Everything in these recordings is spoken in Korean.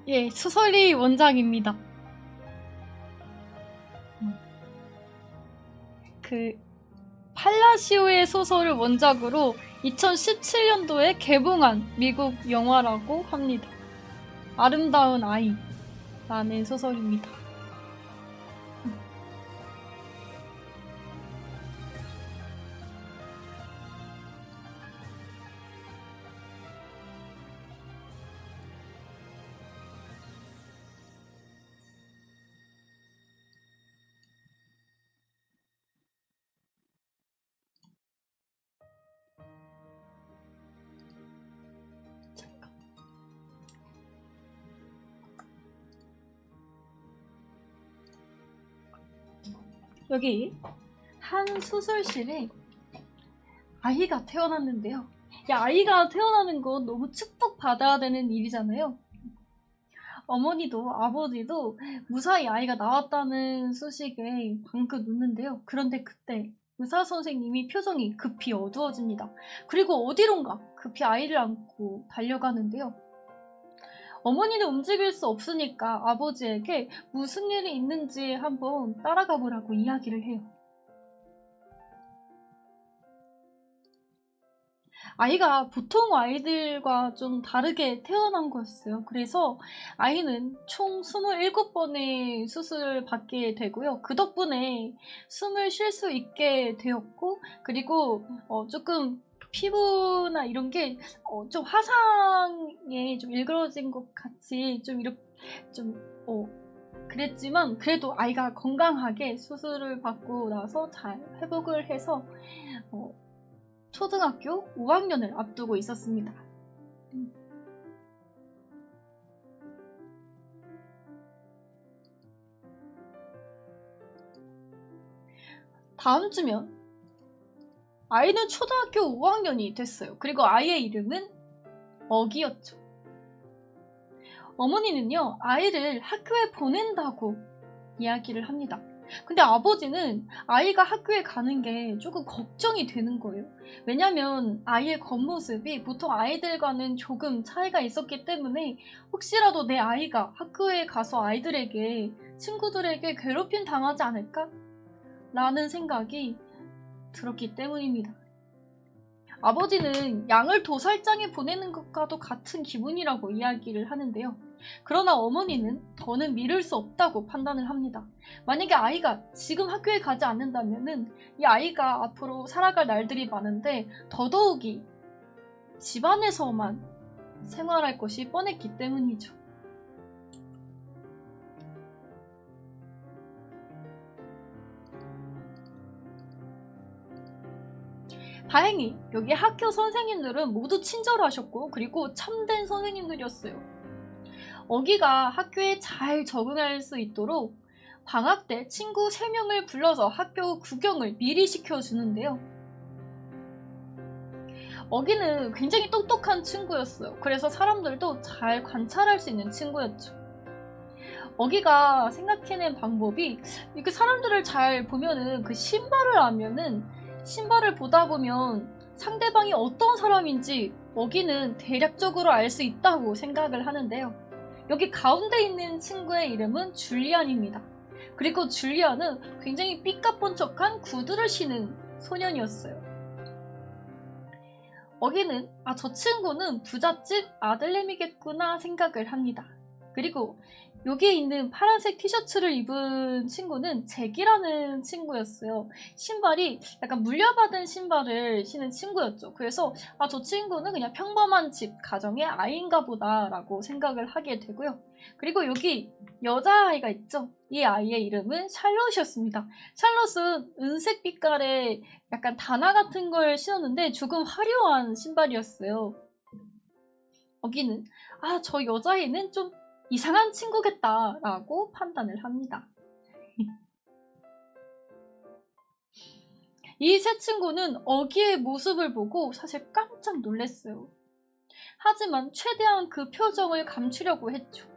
예, 수설이 원작입니다. 그 팔라시오의 소설을 원작으로 2017년도에 개봉한 미국 영화라고 합니다. 아름다운 아이라는 소설입니다. 여기 한 수술실에 아이가 태어났는데요. 아이가 태어나는 건 너무 축복받아야 되는 일이잖아요. 어머니도 아버지도 무사히 아이가 나왔다는 소식에 방긋 웃는데요. 그런데 그때 의사 선생님이 표정이 급히 어두워집니다. 그리고 어디론가 급히 아이를 안고 달려가는데요. 어머니는 움직일 수 없으니까 아버지에게 무슨 일이 있는지 한번 따라가 보라고 이야기를 해요. 아이가 보통 아이들과 좀 다르게 태어난 거였어요. 그래서 아이는 총 27번의 수술을 받게 되고요. 그 덕분에 숨을 쉴 수 있게 되었고, 그리고 조금 피부나 이런 게 좀 화상에 좀 일그러진 것 같이 좀 이렇게 그랬지만 그래도 아이가 건강하게 수술을 받고 나서 잘 회복을 해서 초등학교 5학년을 앞두고 있었습니다. 다음 주면 아이는 초등학교 5학년이 됐어요. 그리고 아이의 이름은 어기였죠. 어머니는요, 아이를 학교에 보낸다고 이야기를 합니다. 근데 아버지는 아이가 학교에 가는 게 조금 걱정이 되는 거예요. 왜냐면 아이의 겉모습이 보통 아이들과는 조금 차이가 있었기 때문에 혹시라도 내 아이가 학교에 가서 아이들에게, 친구들에게 괴롭힘 당하지 않을까? 라는 생각이 들었기 때문입니다. 아버지는 양을 도살장에 보내는 것과도 같은 기분이라고 이야기를 하는데요. 그러나 어머니는 더는 미룰 수 없다고 판단을 합니다. 만약에 아이가 지금 학교에 가지 않는다면 이 아이가 앞으로 살아갈 날들이 많은데 더더욱이 집안에서만 생활할 것이 뻔했기 때문이죠. 다행히 여기 학교 선생님들은 모두 친절하셨고 그리고 참된 선생님들이었어요. 어기가 학교에 잘 적응할 수 있도록 방학 때 친구 3명을 불러서 학교 구경을 미리 시켜주는데요. 어기는 굉장히 똑똑한 친구였어요. 그래서 사람들도 잘 관찰할 수 있는 친구였죠. 어기가 생각해낸 방법이 이렇게 사람들을 잘 보면은 그 신발을 알면은 신발을 보다 보면 상대방이 어떤 사람인지 어기는 대략적으로 알 수 있다고 생각을 하는데요. 여기 가운데 있는 친구의 이름은 줄리안입니다. 그리고 줄리안은 굉장히 삐까뻔쩍한 구두를 신은 소년이었어요. 어기는 저 친구는 부잣집 아들내미겠구나 생각을 합니다. 그리고 여기에 있는 파란색 티셔츠를 입은 친구는 잭이라는 친구였어요. 신발이 약간 물려받은 신발을 신은 친구였죠. 그래서 저 친구는 그냥 평범한 집 가정의 아이인가 보다라고 생각을 하게 되고요. 그리고 여기 여자아이가 있죠. 이 아이의 이름은 샬롯이었습니다. 샬롯은 은색 빛깔의 약간 단화 같은 걸 신었는데 조금 화려한 신발이었어요. 여기는 저 여자애는 좀 이상한 친구겠다라고 판단을 합니다. 이 세 친구는 어기의 모습을 보고 사실 깜짝 놀랐어요. 하지만 최대한 그 표정을 감추려고 했죠.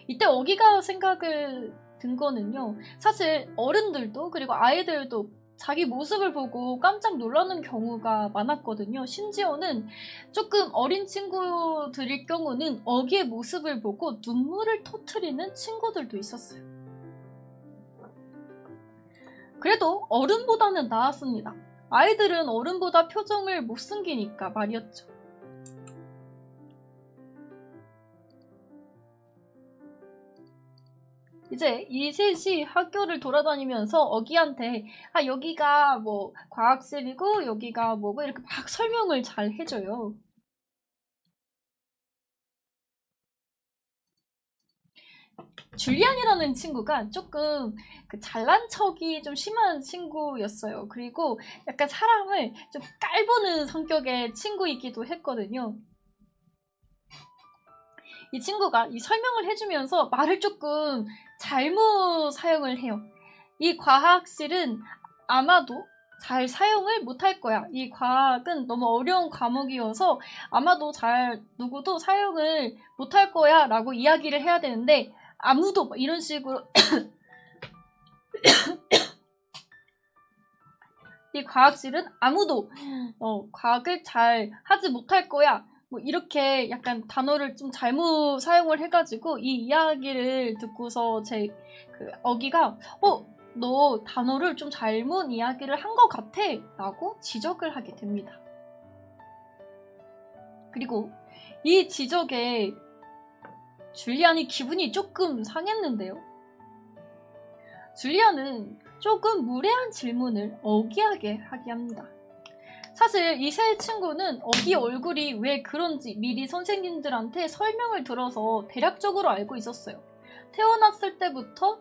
이때 어기가 생각을 든 거는요. 사실 어른들도 그리고 아이들도 자기 모습을 보고 깜짝 놀라는 경우가 많았거든요. 심지어는 조금 어린 친구들일 경우는 어기의 모습을 보고 눈물을 터트리는 친구들도 있었어요. 그래도 어른보다는 나았습니다. 아이들은 어른보다 표정을 못 숨기니까 말이었죠. 이제 이 셋이 학교를 돌아다니면서 어기한테 여기가 뭐 과학실이고 여기가 뭐고 이렇게 막 설명을 잘 해줘요. 줄리안이라는 친구가 조금 잘난 척이 좀 심한 친구였어요. 그리고 약간 사람을 좀 깔보는 성격의 친구이기도 했거든요. 이 친구가 이 설명을 해주면서 말을 조금 잘못 사용을 해요. 이 과학실은 아마도 잘 사용을 못할 거야. 이 과학은 너무 어려운 과목이어서 아마도 누구도 사용을 못할 거야 라고 이야기를 해야 되는데 아무도 이런 식으로 이 과학실은 아무도 과학을 잘 하지 못할 거야. 뭐 이렇게 약간 단어를 좀 잘못 사용을 해가지고 이 이야기를 듣고서 제 어기가 너 단어를 좀 잘못 이야기를 한 것 같아 라고 지적을 하게 됩니다. 그리고 이 지적에 줄리안이 기분이 조금 상했는데요. 줄리안은 조금 무례한 질문을 어기하게 하게 합니다. 사실 이 세 친구는 어기 얼굴이 왜 그런지 미리 선생님들한테 설명을 들어서 대략적으로 알고 있었어요. 태어났을 때부터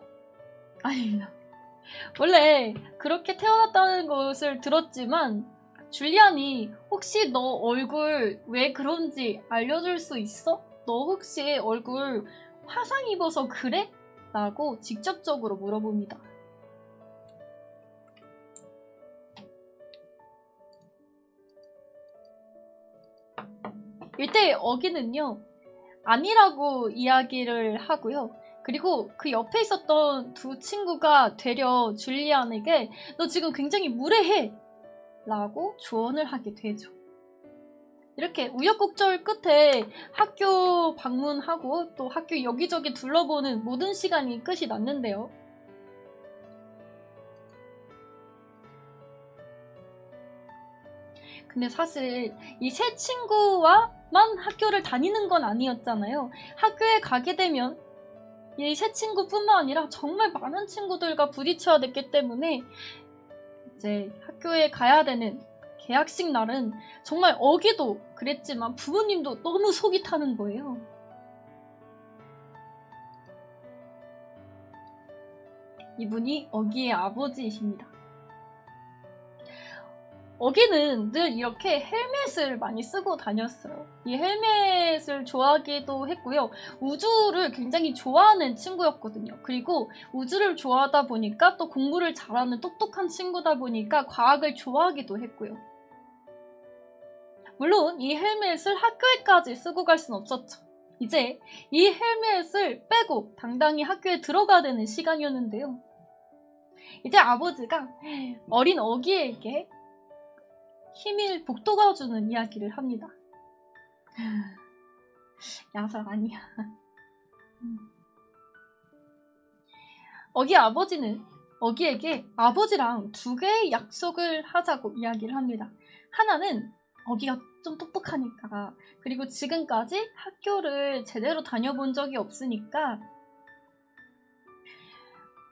원래 그렇게 태어났다는 것을 들었지만 줄리안이 혹시 너 얼굴 왜 그런지 알려줄 수 있어? 너 혹시 얼굴 화상 입어서 그래? 라고 직접적으로 물어봅니다. 이때 어기는요 아니라고 이야기를 하고요. 그리고 그 옆에 있었던 두 친구가 되려 줄리안에게 너 지금 굉장히 무례해 라고 조언을 하게 되죠. 이렇게 우여곡절 끝에 학교 방문하고 또 학교 여기저기 둘러보는 모든 시간이 끝이 났는데요. 근데 사실 이 세 친구와만 학교를 다니는 건 아니었잖아요. 학교에 가게 되면 이 세 친구뿐만 아니라 정말 많은 친구들과 부딪혀야 됐기 때문에 이제 학교에 가야 되는 개학식 날은 정말 어기도 그랬지만 부모님도 너무 속이 타는 거예요. 이분이 어기의 아버지이십니다. 어기는 늘 이렇게 헬멧을 많이 쓰고 다녔어요. 이 헬멧을 좋아하기도 했고요. 우주를 굉장히 좋아하는 친구였거든요. 그리고 우주를 좋아하다 보니까 또 공부를 잘하는 똑똑한 친구다 보니까 과학을 좋아하기도 했고요. 물론 이 헬멧을 학교에까지 쓰고 갈 순 없었죠. 이제 이 헬멧을 빼고 당당히 학교에 들어가야 되는 시간이었는데요. 이제 아버지가 어린 어기에게 힘을 북돋아주는 이야기를 합니다. 야설 아니야. 어기 아버지는 어기에게 아버지랑 두 개의 약속을 하자고 이야기를 합니다. 하나는 어기가 좀 똑똑하니까 그리고 지금까지 학교를 제대로 다녀본 적이 없으니까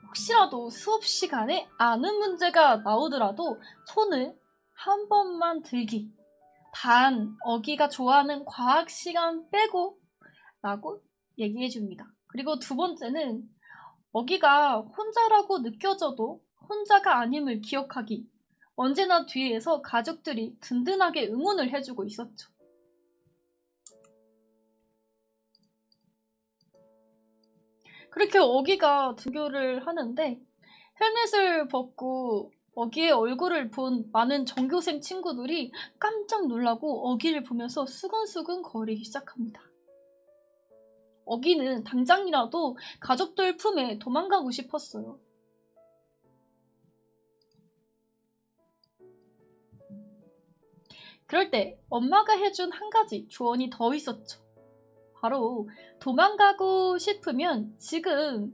혹시라도 수업 시간에 아는 문제가 나오더라도 손을 한 번만 들기. 단 어기가 좋아하는 과학 시간 빼고 라고 얘기해 줍니다. 그리고 두 번째는 어기가 혼자라고 느껴져도 혼자가 아님을 기억하기. 언제나 뒤에서 가족들이 든든하게 응원을 해주고 있었죠. 그렇게 어기가 등교를 하는데 헬멧을 벗고 어기의 얼굴을 본 많은 전교생 친구들이 깜짝 놀라고 어기를 보면서 수근수근 거리기 시작합니다. 어기는 당장이라도 가족들 품에 도망가고 싶었어요. 그럴 때 엄마가 해준 한 가지 조언이 더 있었죠. 바로 도망가고 싶으면 지금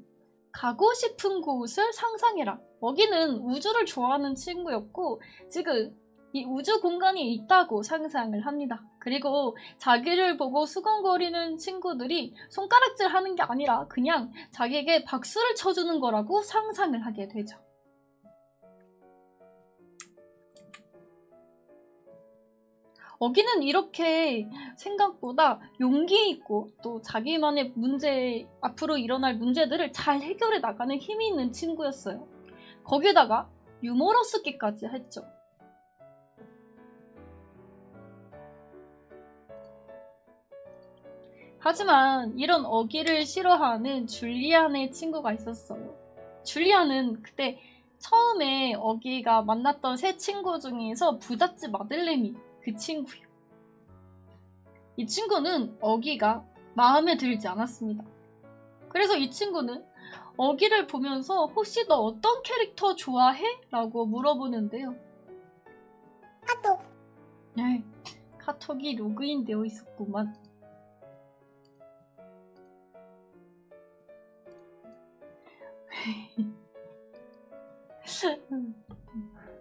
가고 싶은 곳을 상상해라. 어기는 우주를 좋아하는 친구였고 지금 이 우주 공간이 있다고 상상을 합니다. 그리고 자기를 보고 수근거리는 친구들이 손가락질 하는 게 아니라 그냥 자기에게 박수를 쳐주는 거라고 상상을 하게 되죠. 어기는 이렇게 생각보다 용기 있고 또 자기만의 앞으로 일어날 문제들을 잘 해결해 나가는 힘이 있는 친구였어요. 거기에다가 유머러스기까지 했죠. 하지만 이런 어기를 싫어하는 줄리안의 친구가 있었어요. 줄리안은 그때 처음에 어기가 만났던 세 친구 중에서 부잣집 아들내미 그 친구예요. 이 친구는 어기가 마음에 들지 않았습니다. 그래서 이 친구는 어기를 보면서 혹시 너 어떤 캐릭터 좋아해? 라고 물어보는데요. 카톡. 네, 카톡이 로그인 되어 있었구만.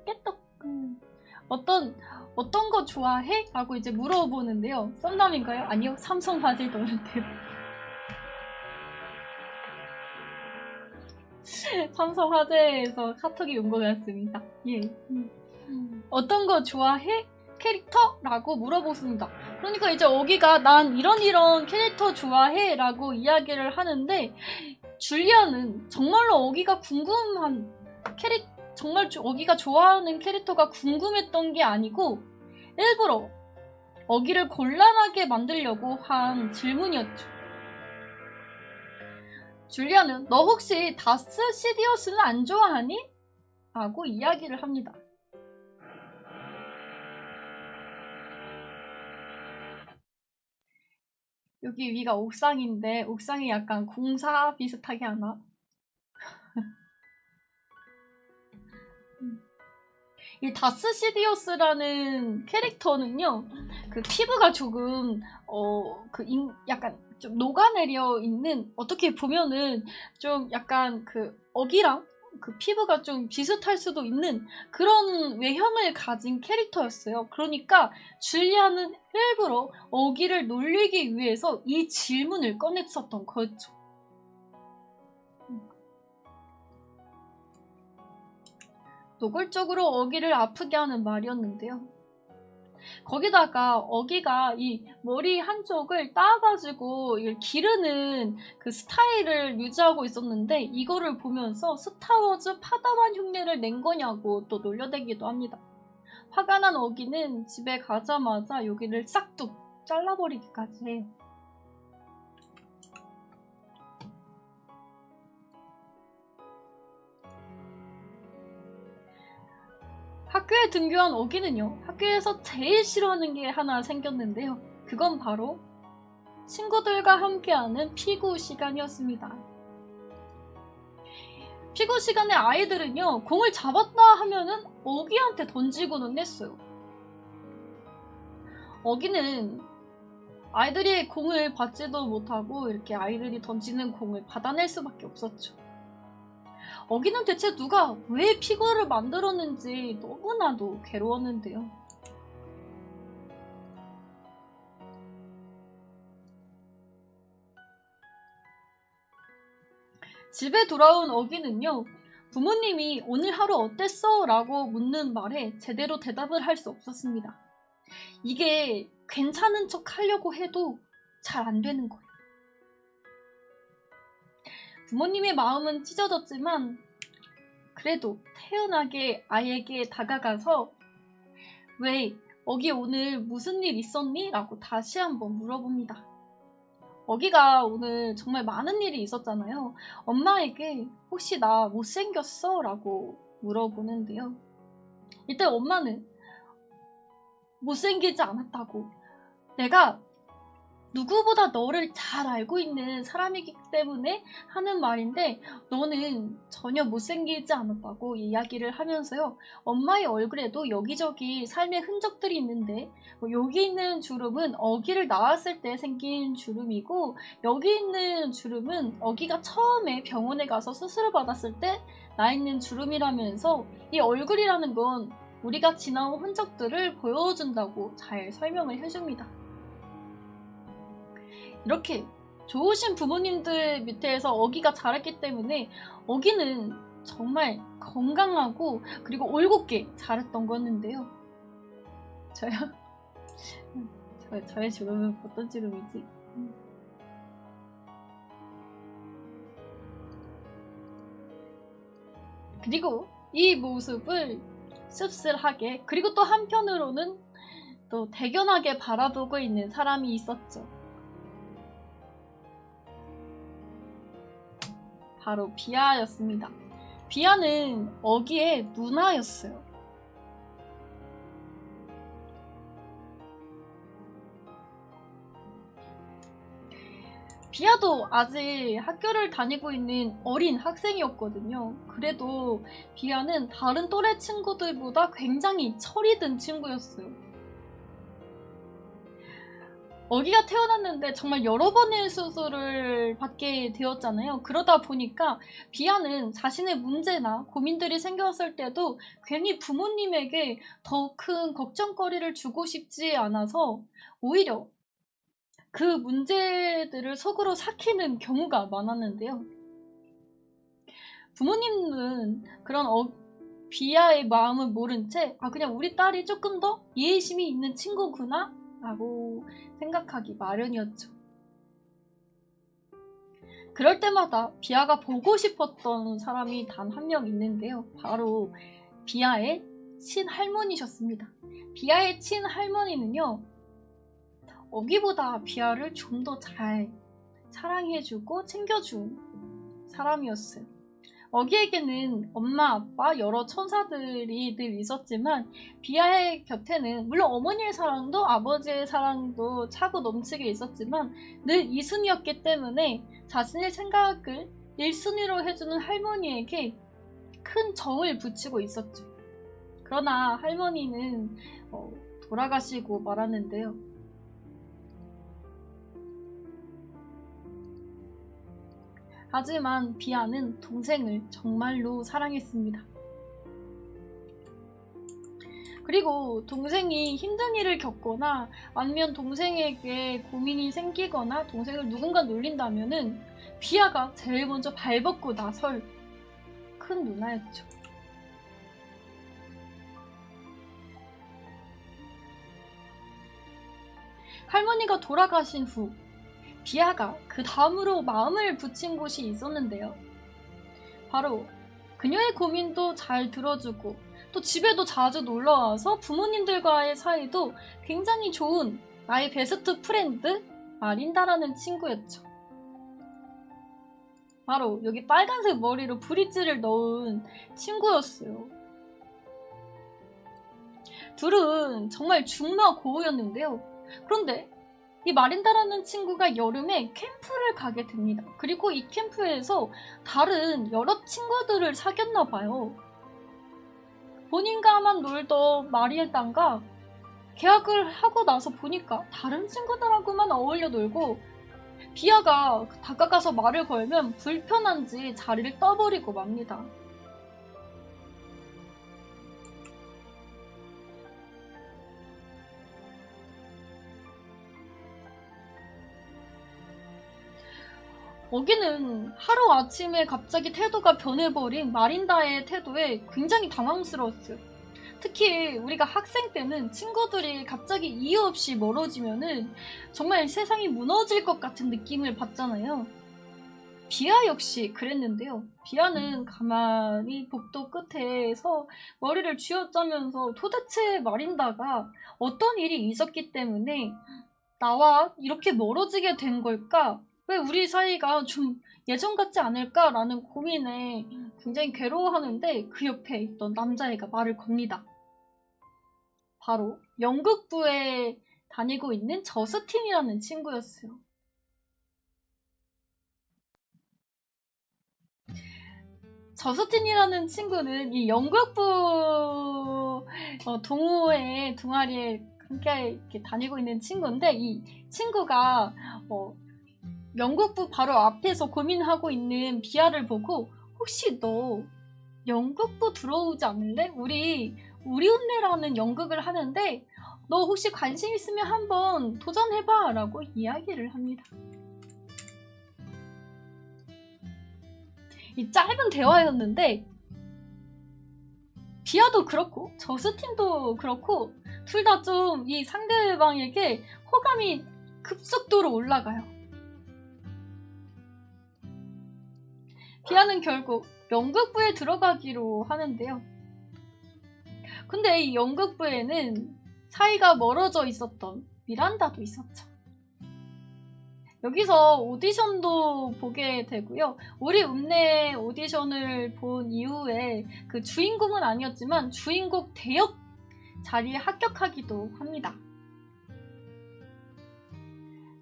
깨떡. 어떤 거 좋아해? 라고 이제 물어보는데요. 썸남인가요? 아니요, 삼성 화질 넣는데요. 삼성 화재에서 카톡이 온 것 같습니다. 예. 어떤 거 좋아해? 캐릭터? 라고 물어보습니다. 그러니까 이제 어기가 난 이런 캐릭터 좋아해 라고 이야기를 하는데 줄리아는 정말로 어기가 궁금한 정말 어기가 좋아하는 캐릭터가 궁금했던 게 아니고 일부러 어기를 곤란하게 만들려고 한 질문이었죠. 줄리아는 너 혹시 다스 시디어스는 안 좋아하니? 라고 이야기를 합니다. 여기 위가 옥상인데 옥상이 약간 공사 비슷하게 하나? 이 다스 시디어스라는 캐릭터는요, 그 피부가 조금 약간 좀 녹아내려 있는, 어떻게 보면은 좀 약간 그 어기랑 그 피부가 좀 비슷할 수도 있는 그런 외형을 가진 캐릭터였어요. 그러니까 줄리아는 일부러 어기를 놀리기 위해서 이 질문을 꺼냈었던 거였죠. 노골적으로 어기를 아프게 하는 말이었는데요. 거기다가 어기가 이 머리 한쪽을 따가지고 기르는 그 스타일을 유지하고 있었는데 이거를 보면서 스타워즈 파다완 흉내를 낸 거냐고 또 놀려대기도 합니다. 화가 난 어기는 집에 가자마자 여기를 싹둑 잘라버리기까지 해요. 학교에 등교한 어기는요, 학교에서 제일 싫어하는 게 하나 생겼는데요. 그건 바로 친구들과 함께하는 피구 시간이었습니다. 피구 시간에 아이들은요, 공을 잡았다 하면은 어기한테 던지고는 했어요. 어기는 아이들이 공을 받지도 못하고 이렇게 아이들이 던지는 공을 받아낼 수밖에 없었죠. 어기는 대체 누가 왜 피구를 만들었는지 너무나도 괴로웠는데요. 집에 돌아온 어기는요, 부모님이 오늘 하루 어땠어? 라고 묻는 말에 제대로 대답을 할 수 없었습니다. 이게 괜찮은 척 하려고 해도 잘 안 되는 거예요. 부모님의 마음은 찢어졌지만 그래도 태연하게 아이에게 다가가서 왜 어기 오늘 무슨 일 있었니? 라고 다시 한번 물어봅니다. 어기가 오늘 정말 많은 일이 있었잖아요. 엄마에게 혹시 나 못생겼어? 라고 물어보는데요. 이때 엄마는 못생기지 않았다고, 내가 누구보다 너를 잘 알고 있는 사람이기 때문에 하는 말인데 너는 전혀 못생기지 않았다고 이야기를 하면서요. 엄마의 얼굴에도 여기저기 삶의 흔적들이 있는데 여기 있는 주름은 어기를 낳았을 때 생긴 주름이고 여기 있는 주름은 어기가 처음에 병원에 가서 수술을 받았을 때 나 있는 주름이라면서 이 얼굴이라는 건 우리가 지나온 흔적들을 보여준다고 잘 설명을 해줍니다. 이렇게 좋으신 부모님들 밑에서 어기가 자랐기 때문에 어기는 정말 건강하고 그리고 올곧게 자랐던 거였는데요. 저의 주름은 어떤 주름이지? 그리고 이 모습을 씁쓸하게 그리고 또 한편으로는 또 대견하게 바라보고 있는 사람이 있었죠. 바로 비아였습니다. 비아는 어기의 누나였어요. 비아도 아직 학교를 다니고 있는 어린 학생이었거든요. 그래도 비아는 다른 또래 친구들보다 굉장히 철이 든 친구였어요. 어기가 태어났는데 정말 여러 번의 수술을 받게 되었잖아요. 그러다 보니까 비아는 자신의 문제나 고민들이 생겼을 때도 괜히 부모님에게 더 큰 걱정거리를 주고 싶지 않아서 오히려 그 문제들을 속으로 삭히는 경우가 많았는데요. 부모님은 그런 비아의 마음을 모른 채 그냥 우리 딸이 조금 더 이해심이 있는 친구구나 라고 생각하기 마련이었죠. 그럴 때마다 비아가 보고 싶었던 사람이 단 한 명 있는데요. 바로 비아의 친할머니셨습니다. 비아의 친할머니는요. 어기보다 비아를 좀 더 잘 사랑해주고 챙겨준 사람이었어요. 어기에게는 엄마, 아빠, 여러 천사들이 늘 있었지만 비아의 곁에는 물론 어머니의 사랑도 아버지의 사랑도 차고 넘치게 있었지만 늘 이순이었기 때문에 자신의 생각을 1순위로 해주는 할머니에게 큰 정을 붙이고 있었죠. 그러나 할머니는 돌아가시고 말았는데요. 하지만 비아는 동생을 정말로 사랑했습니다. 그리고 동생이 힘든 일을 겪거나 아니면 동생에게 고민이 생기거나 동생을 누군가 놀린다면은 비아가 제일 먼저 발벗고 나설 큰 누나였죠. 할머니가 돌아가신 후 비아가 그 다음으로 마음을 붙인 곳이 있었는데요. 바로 그녀의 고민도 잘 들어주고 또 집에도 자주 놀러와서 부모님들과의 사이도 굉장히 좋은 나의 베스트 프렌드 마린다라는 친구였죠. 바로 여기 빨간색 머리로 브릿지를 넣은 친구였어요. 둘은 정말 중마 고우였는데요. 그런데 이 마린다라는 친구가 여름에 캠프를 가게 됩니다. 그리고 이 캠프에서 다른 여러 친구들을 사귀었나 봐요. 본인과만 놀던 마린다가 계약을 하고 나서 보니까 다른 친구들하고만 어울려 놀고 비아가 다가가서 말을 걸면 불편한지 자리를 떠버리고 맙니다. 어기는 하루아침에 갑자기 태도가 변해버린 마린다의 태도에 굉장히 당황스러웠어요. 특히 우리가 학생 때는 친구들이 갑자기 이유 없이 멀어지면은 정말 세상이 무너질 것 같은 느낌을 받잖아요. 비아 역시 그랬는데요. 비아는 가만히 복도 끝에서 머리를 쥐어짜면서 도대체 마린다가 어떤 일이 있었기 때문에 나와 이렇게 멀어지게 된 걸까? 왜 우리 사이가 좀 예전 같지 않을까라는 고민에 굉장히 괴로워하는데 그 옆에 있던 남자애가 말을 겁니다. 바로 연극부에 다니고 있는 저스틴이라는 친구였어요. 저스틴이라는 친구는 이 영국부 동호회 동아리에 함께 이렇게 다니고 있는 친구인데, 이 친구가 영국부 바로 앞에서 고민하고 있는 비아를 보고, 혹시 너 연극부 들어오지 않을래? 우리 운내라는 연극을 하는데 너 혹시 관심 있으면 한번 도전해봐 라고 이야기를 합니다. 이 짧은 대화였는데 비아도 그렇고 저스틴도 그렇고 둘 다 좀 이 상대방에게 호감이 급속도로 올라가요. 비아는 결국 연극부에 들어가기로 하는데요. 근데 이 연극부에는 사이가 멀어져 있었던 미란다도 있었죠. 여기서 오디션도 보게 되고요. 우리 읍내 오디션을 본 이후에 그 주인공은 아니었지만 주인공 대역 자리에 합격하기도 합니다.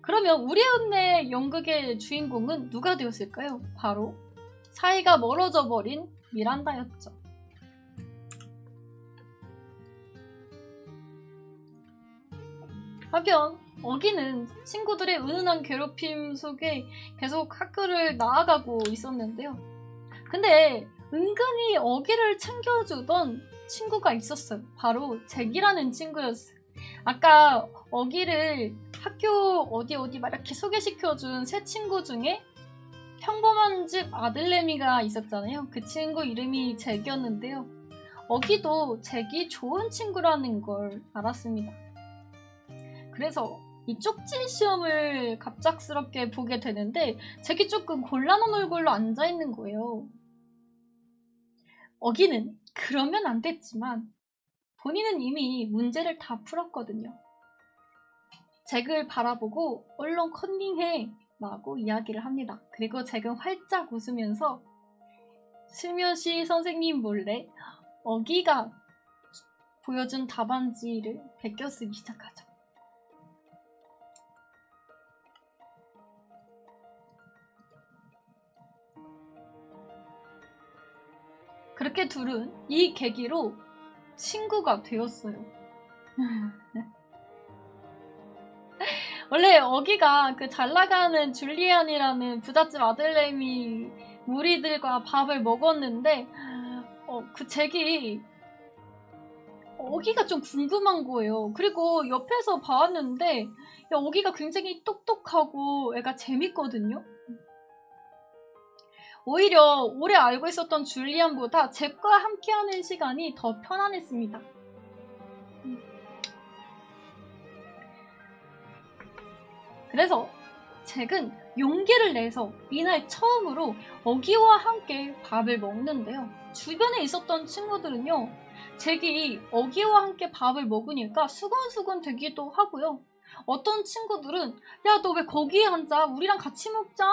그러면 우리 읍내 연극의 주인공은 누가 되었을까요? 바로 사이가 멀어져 버린 미란다였죠. 하긴 어기는 친구들의 은은한 괴롭힘 속에 계속 학교를 나아가고 있었는데요. 근데 은근히 어기를 챙겨주던 친구가 있었어요. 바로 잭이라는 친구였어요. 아까 어기를 학교 어디 막 이렇게 소개시켜준 세 친구 중에 평범한 집 아들내미가 있었잖아요. 그 친구 이름이 잭이었는데요. 어기도 잭이 좋은 친구라는 걸 알았습니다. 그래서 이 쪽지 시험을 갑작스럽게 보게 되는데 잭이 조금 곤란한 얼굴로 앉아있는 거예요. 어기는 그러면 안 됐지만 본인은 이미 문제를 다 풀었거든요. 잭을 바라보고 얼른 컨닝해 라고 이야기를 합니다. 그리고 잭은 활짝 웃으면서 슬며시 선생님 몰래 어기가 보여준 답안지를 베껴 쓰기 시작하죠. 그렇게 둘은 이 계기로 친구가 되었어요. 원래 어기가 그 잘나가는 줄리안이라는 부잣집 아들내미 무리들과 밥을 먹었는데 그 잭이 어기가 좀 궁금한 거예요. 그리고 옆에서 봐왔는데 어기가 굉장히 똑똑하고 애가 재밌거든요. 오히려 오래 알고 있었던 줄리안보다 잭과 함께하는 시간이 더 편안했습니다. 그래서 잭은 용기를 내서 이날 처음으로 어기와 함께 밥을 먹는데요. 주변에 있었던 친구들은요, 잭이 어기와 함께 밥을 먹으니까 수근수근 되기도 하고요. 어떤 친구들은 야, 너 왜 거기에 앉아? 우리랑 같이 먹자.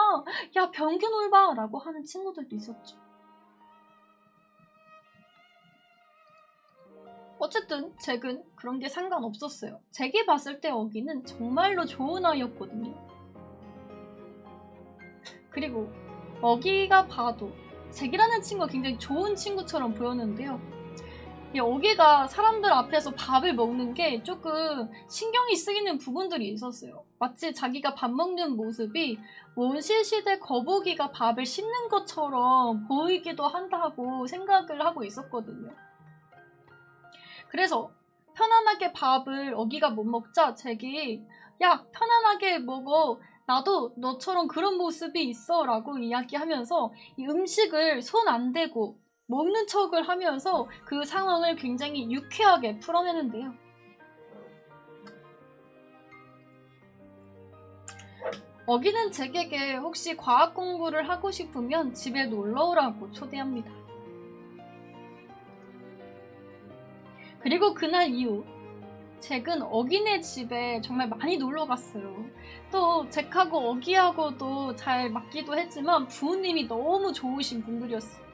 야, 병균놀봐 라고 하는 친구들도 있었죠. 어쨌든 잭은 그런 게 상관없었어요. 잭이 봤을 때 어기는 정말로 좋은 아이였거든요. 그리고 어기가 봐도 잭이라는 친구가 굉장히 좋은 친구처럼 보였는데요. 이 어기가 사람들 앞에서 밥을 먹는 게 조금 신경이 쓰이는 부분들이 있었어요. 마치 자기가 밥 먹는 모습이 원시시대 거북이가 밥을 씹는 것처럼 보이기도 한다고 생각을 하고 있었거든요. 그래서 편안하게 밥을 어기가 못 먹자 잭이 야, 편안하게 먹어. 나도 너처럼 그런 모습이 있어 라고 이야기하면서 이 음식을 손 안 대고 먹는 척을 하면서 그 상황을 굉장히 유쾌하게 풀어내는데요. 어기는 잭에게 혹시 과학 공부를 하고 싶으면 집에 놀러 오라고 초대합니다. 그리고 그날 이후 잭은 어기네 집에 정말 많이 놀러 갔어요. 또 잭하고 어기하고도 잘 맞기도 했지만 부모님이 너무 좋으신 분들이었어요.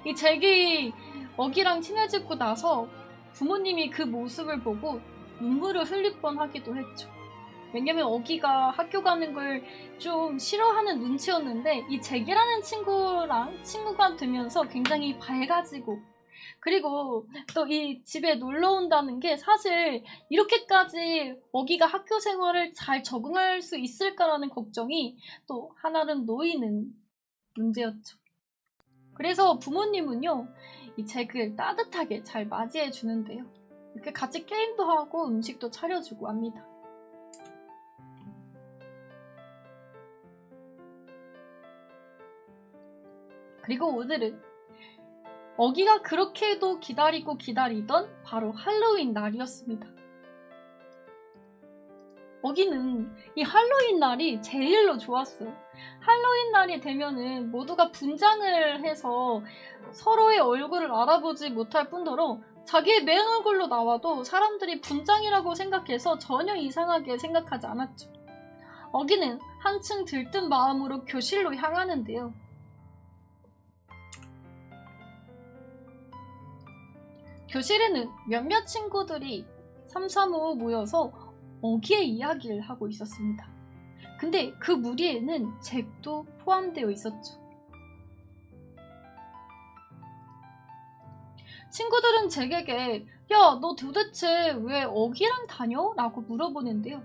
이 잭이 어기랑 친해지고 나서 부모님이 그 모습을 보고 눈물을 흘릴 뻔하기도 했죠. 왜냐면 어기가 학교 가는 걸 좀 싫어하는 눈치였는데 이 잭이라는 친구랑 친구가 되면서 굉장히 밝아지고, 그리고 또 이 집에 놀러 온다는 게 사실 이렇게까지 어기가 학교 생활을 잘 적응할 수 있을까라는 걱정이 또 하나는 놓이는 문제였죠. 그래서 부모님은요, 이 잭을 따뜻하게 잘 맞이해 주는데요. 이렇게 같이 게임도 하고 음식도 차려주고 합니다. 그리고 오늘은 어기가 그렇게도 기다리고 기다리던 바로 할로윈 날이었습니다. 어기는 이 할로윈 날이 제일로 좋았어요. 할로윈 날이 되면은 모두가 분장을 해서 서로의 얼굴을 알아보지 못할 뿐더러 자기의 맨 얼굴로 나와도 사람들이 분장이라고 생각해서 전혀 이상하게 생각하지 않았죠. 어기는 한층 들뜬 마음으로 교실로 향하는데요. 교실에는 몇몇 친구들이 삼삼오오 모여서 어기의 이야기를 하고 있었습니다. 근데 그 무리에는 잭도 포함되어 있었죠. 친구들은 잭에게 야, 너 도대체 왜 어기랑 다녀? 라고 물어보는데요.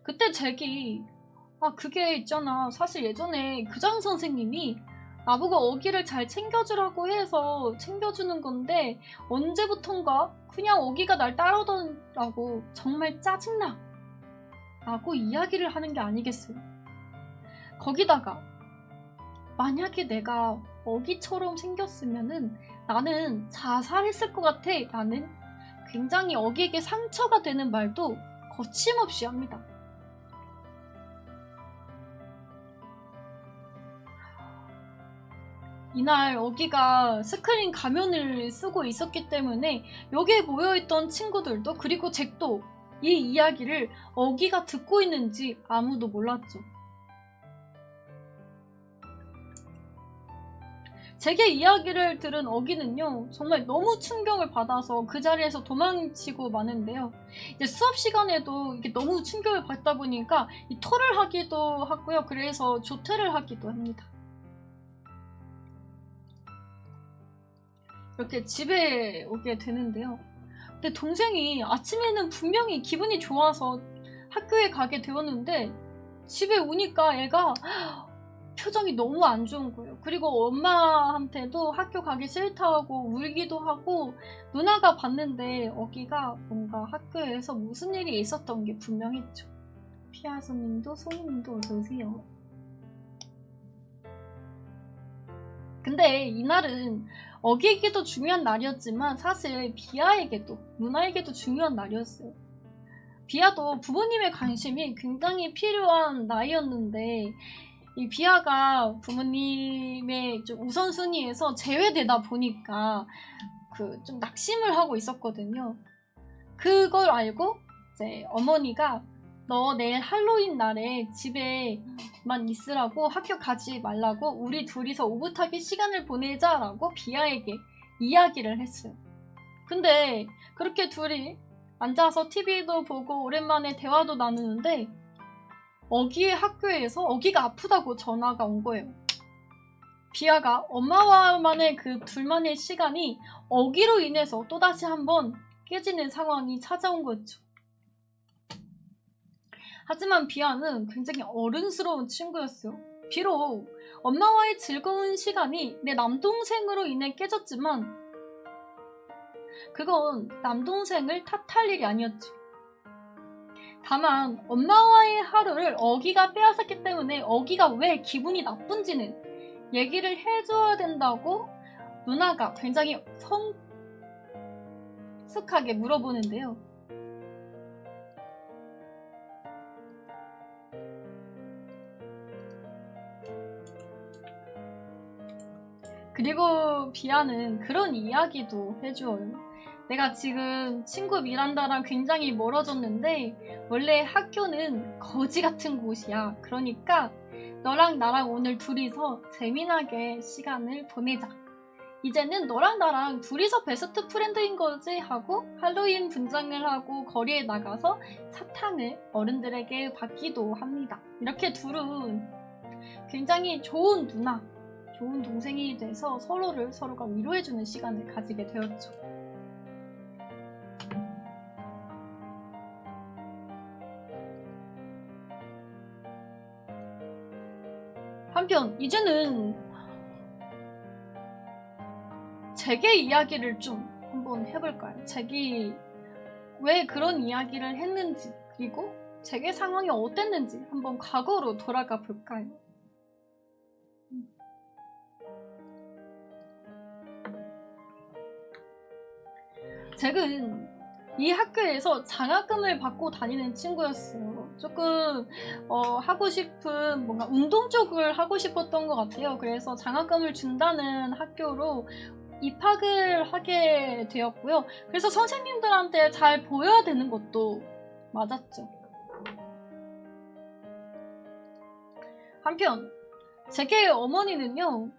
그때 잭이 그게 있잖아. 사실 예전에 교장 선생님이 나보고 어기를 잘 챙겨주라고 해서 챙겨주는 건데 언제부턴가 그냥 어기가 날 따르더라고. 정말 짜증나. 라고 이야기를 하는 게 아니겠어요. 거기다가 만약에 내가 어기처럼 생겼으면은 나는 자살했을 것 같아. 라는 굉장히 어기에게 상처가 되는 말도 거침없이 합니다. 이날 어기가 스크린 가면을 쓰고 있었기 때문에 여기에 모여있던 친구들도 그리고 잭도 이 이야기를 어기가 듣고 있는지 아무도 몰랐죠. 잭의 이야기를 들은 어기는요, 정말 너무 충격을 받아서 그 자리에서 도망치고 마는데요. 이제 수업 시간에도 이게 너무 충격을 받다 보니까 이 토를 하기도 하고요. 그래서 조퇴를 하기도 합니다. 이렇게 집에 오게 되는데요. 근데 동생이 아침에는 분명히 기분이 좋아서 학교에 가게 되었는데 집에 오니까 애가 표정이 너무 안 좋은 거예요. 그리고 엄마한테도 학교 가기 싫다고 울기도 하고, 누나가 봤는데 어기가 뭔가 학교에서 무슨 일이 있었던 게 분명했죠. 피아스님도 소희님도 어서오세요. 근데 이날은 어기에게도 중요한 날이었지만 사실 비아에게도, 누나에게도 중요한 날이었어요. 비아도 부모님의 관심이 굉장히 필요한 나이였는데 이 비아가 부모님의 좀 우선순위에서 제외되다 보니까 좀 낙심을 하고 있었거든요. 그걸 알고 이제 어머니가 너 내일 할로윈 날에 집에만 있으라고, 학교 가지 말라고, 우리 둘이서 오붓하게 시간을 보내자라고 비아에게 이야기를 했어요. 근데 그렇게 둘이 앉아서 TV도 보고 오랜만에 대화도 나누는데 어기의 학교에서 어기가 아프다고 전화가 온 거예요. 비아가 엄마와만의 그 둘만의 시간이 어기로 인해서 또다시 한번 깨지는 상황이 찾아온 거죠. 하지만 비아는 굉장히 어른스러운 친구였어요. 비록 엄마와의 즐거운 시간이 내 남동생으로 인해 깨졌지만 그건 남동생을 탓할 일이 아니었죠. 다만 엄마와의 하루를 어기가 빼앗았기 때문에 어기가 왜 기분이 나쁜지는 얘기를 해줘야 된다고 누나가 굉장히 성숙하게 물어보는데요. 그리고 비아는 그런 이야기도 해줘요. 내가 지금 친구 미란다랑 굉장히 멀어졌는데 원래 학교는 거지 같은 곳이야. 그러니까 너랑 나랑 오늘 둘이서 재미나게 시간을 보내자. 이제는 너랑 나랑 둘이서 베스트 프렌드인 거지 하고 할로윈 분장을 하고 거리에 나가서 사탕을 어른들에게 받기도 합니다. 이렇게 둘은 굉장히 좋은 누나, 좋은 동생이 돼서 서로가 위로해주는 시간을 가지게 되었죠. 한편 이제는 제게 이야기를 좀 한번 해볼까요? 제게 왜 그런 이야기를 했는지, 그리고 제게 상황이 어땠는지 한번 과거로 돌아가 볼까요? 잭은 이 학교에서 장학금을 받고 다니는 친구였어요. 조금 하고 싶은 뭔가 운동 쪽을 하고 싶었던 것 같아요. 그래서 장학금을 준다는 학교로 입학을 하게 되었고요. 그래서 선생님들한테 잘 보여야 되는 것도 맞았죠. 한편 잭의 어머니는요,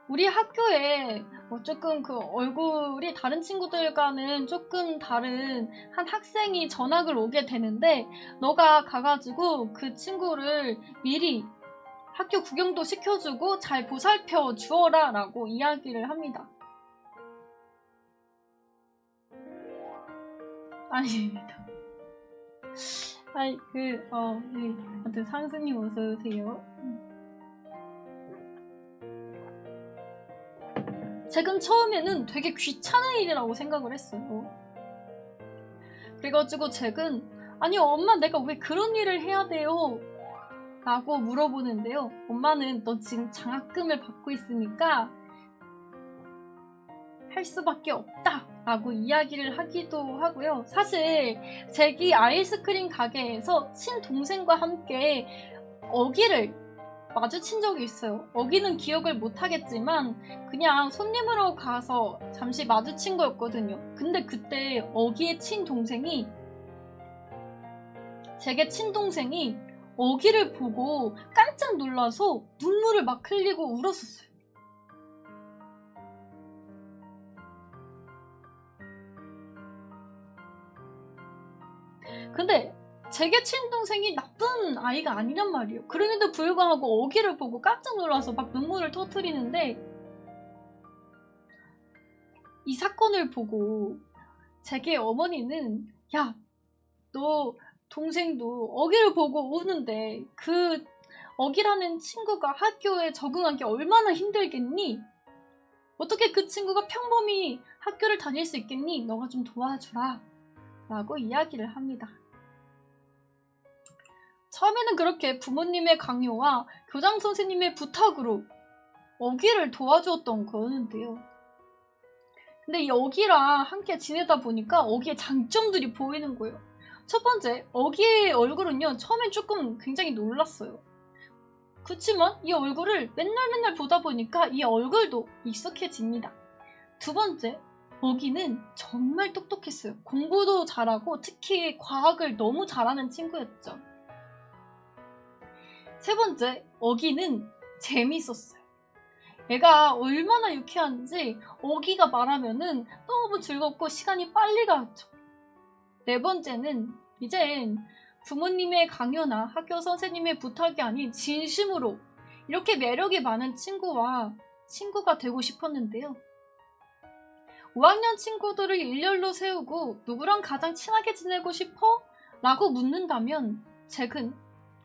우리 학교에 조금 그 얼굴이 다른 친구들과는 조금 다른 한 학생이 전학을 오게 되는데 너가 가가지고 그 친구를 미리 학교 구경도 시켜주고 잘 보살펴 주어라 라고 이야기를 합니다. 아닙니다. 아니 네. 아무튼 상수님 어서오세요. 잭은 처음에는 되게 귀찮은 일이라고 생각을 했어요. 그래가지고 잭은 아니 엄마 내가 왜 그런 일을 해야 돼요? 라고 물어보는데요. 엄마는 너 지금 장학금을 받고 있으니까 할 수밖에 없다 라고 이야기를 하기도 하고요. 사실 잭이 아이스크림 가게에서 친동생과 함께 어기를 마주친 적이 있어요. 어기는 기억을 못하겠지만 그냥 손님으로 가서 잠시 마주친 거였거든요. 근데 그때 어기의 친동생이 잭의 친동생이 어기를 보고 깜짝 놀라서 눈물을 막 흘리고 울었었어요. 근데 잭의 친동생이 나쁜 아이가 아니란 말이에요. 그럼에도 불구하고 어기를 보고 깜짝 놀라서 막 눈물을 터뜨리는데 이 사건을 보고 잭의 어머니는 야, 너 동생도 어기를 보고 우는데 그 어기라는 친구가 학교에 적응하기 얼마나 힘들겠니? 어떻게 그 친구가 평범히 학교를 다닐 수 있겠니? 너가 좀 도와주라 라고 이야기를 합니다. 처음에는 그렇게 부모님의 강요와 교장 선생님의 부탁으로 어기를 도와주었던 거였는데요. 근데 이 어기랑 함께 지내다 보니까 어기의 장점들이 보이는 거예요. 첫 번째, 어기의 얼굴은요, 처음엔 조금 굉장히 놀랐어요. 그렇지만 이 얼굴을 맨날 보다 보니까 이 얼굴도 익숙해집니다. 두 번째, 어기는 정말 똑똑했어요. 공부도 잘하고 특히 과학을 너무 잘하는 친구였죠. 세 번째, 어기는 재밌었어요. 얘가 얼마나 유쾌한지 어기가 말하면은 너무 즐겁고 시간이 빨리 갔죠. 네 번째는 이젠 부모님의 강요나 학교 선생님의 부탁이 아닌 진심으로 이렇게 매력이 많은 친구가 되고 싶었는데요. 5학년 친구들을 일렬로 세우고 누구랑 가장 친하게 지내고 싶어? 라고 묻는다면 잭은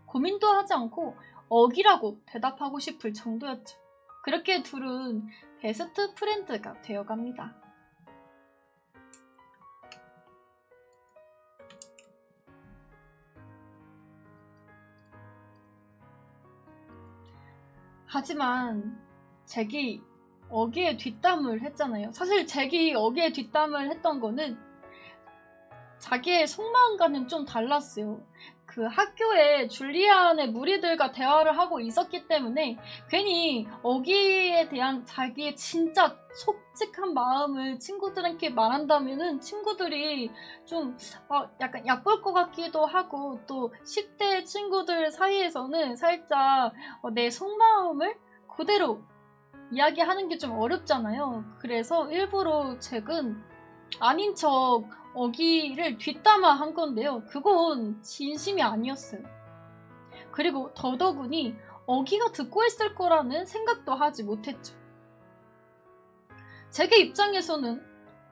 고민도 하지 않고 어기라고 대답하고 싶을 정도였죠. 그렇게 둘은 베스트 프렌드가 되어갑니다. 하지만 잭이 어기에 뒷담을 했잖아요. 사실 잭이 어기에 뒷담을 했던 거는 자기의 속마음과는 좀 달랐어요. 그 학교에 줄리안의 무리들과 대화를 하고 있었기 때문에 괜히 어기에 대한 자기의 진짜 솔직한 마음을 친구들한테 말한다면은 친구들이 좀 약간 얕볼 것 같기도 하고 또 10대 친구들 사이에서는 살짝 내 속마음을 그대로 이야기하는 게 좀 어렵잖아요. 그래서 일부러 잭은 아닌 척 어기를 뒷담화 한 건데요. 그건 진심이 아니었어요. 그리고 더더군이 어기가 듣고 있을 거라는 생각도 하지 못했죠. 잭의 입장에서는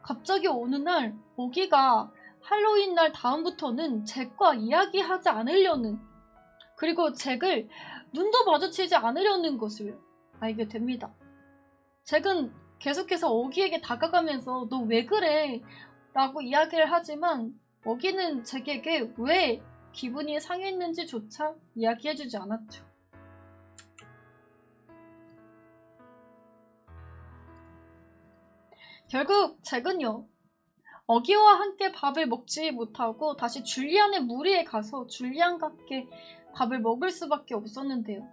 갑자기 어느 날 어기가 할로윈 날 다음부터는 잭과 이야기하지 않으려는, 그리고 잭을 눈도 마주치지 않으려는 것을 알게 됩니다. 잭은 계속해서 어기에게 다가가면서 너 왜 그래? 라고 이야기를 하지만 어기는 잭에게 왜 기분이 상했는지조차 이야기해주지 않았죠. 결국 잭은요, 어기와 함께 밥을 먹지 못하고 다시 줄리안의 무리에 가서 줄리안과 함께 밥을 먹을 수밖에 없었는데요.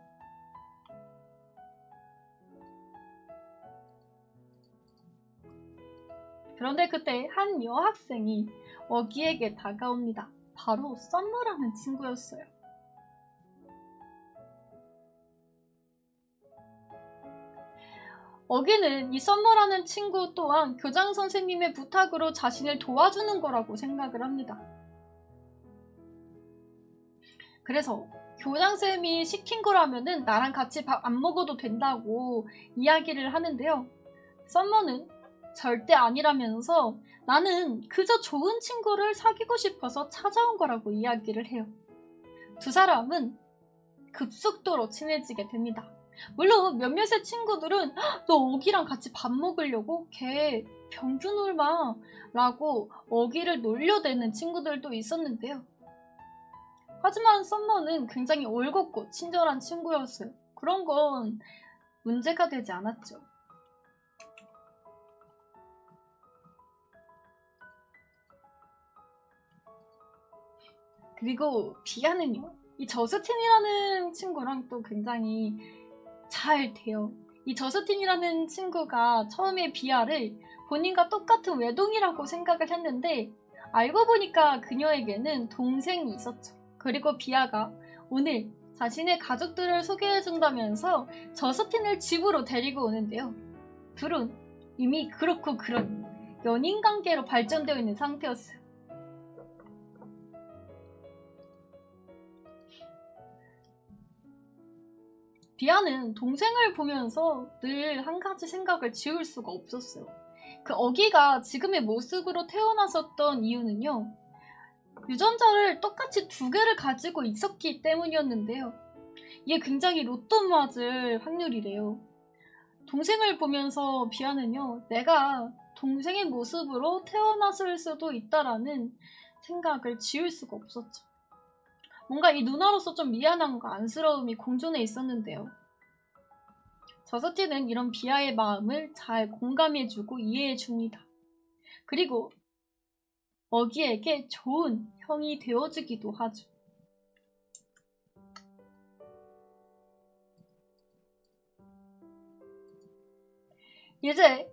그런데 그때 한 여학생이 어기에게 다가옵니다. 바로 썸머라는 친구였어요. 어기는 이 썸머라는 친구 또한 교장 선생님의 부탁으로 자신을 도와주는 거라고 생각을 합니다. 그래서 교장쌤이 시킨 거라면은 나랑 같이 밥 안 먹어도 된다고 이야기를 하는데요. 썸머는 절대 아니라면서 나는 그저 좋은 친구를 사귀고 싶어서 찾아온 거라고 이야기를 해요. 두 사람은 급속도로 친해지게 됩니다. 물론 몇몇의 친구들은 너 어기랑 같이 밥 먹으려고? 걔 병준 얼마? 라고 어기를 놀려대는 친구들도 있었는데요. 하지만 썸머는 굉장히 올곧고 친절한 친구였어요. 그런 건 문제가 되지 않았죠. 그리고 비아는요, 이 저스틴이라는 친구랑 또 굉장히 잘 돼요. 이 저스틴이라는 친구가 처음에 비아를 본인과 똑같은 외동이라고 생각을 했는데 알고 보니까 그녀에게는 동생이 있었죠. 그리고 비아가 오늘 자신의 가족들을 소개해준다면서 저스틴을 집으로 데리고 오는데요. 둘은 이미 그렇고 그런 연인 관계로 발전되어 있는 상태였어요. 비아는 동생을 보면서 늘 한 가지 생각을 지울 수가 없었어요. 그 어기가 지금의 모습으로 태어났었던 이유는요, 유전자를 똑같이 두 개를 가지고 있었기 때문이었는데요. 이게 굉장히 로또 맞을 확률이래요. 동생을 보면서 비아는요, 내가 동생의 모습으로 태어났을 수도 있다라는 생각을 지울 수가 없었죠. 뭔가 이 누나로서 좀 미안함과 안쓰러움이 공존해 있었는데요. 저스틴은 이런 비아의 마음을 잘 공감해주고 이해해줍니다. 그리고 어기에게 좋은 형이 되어주기도 하죠. 이제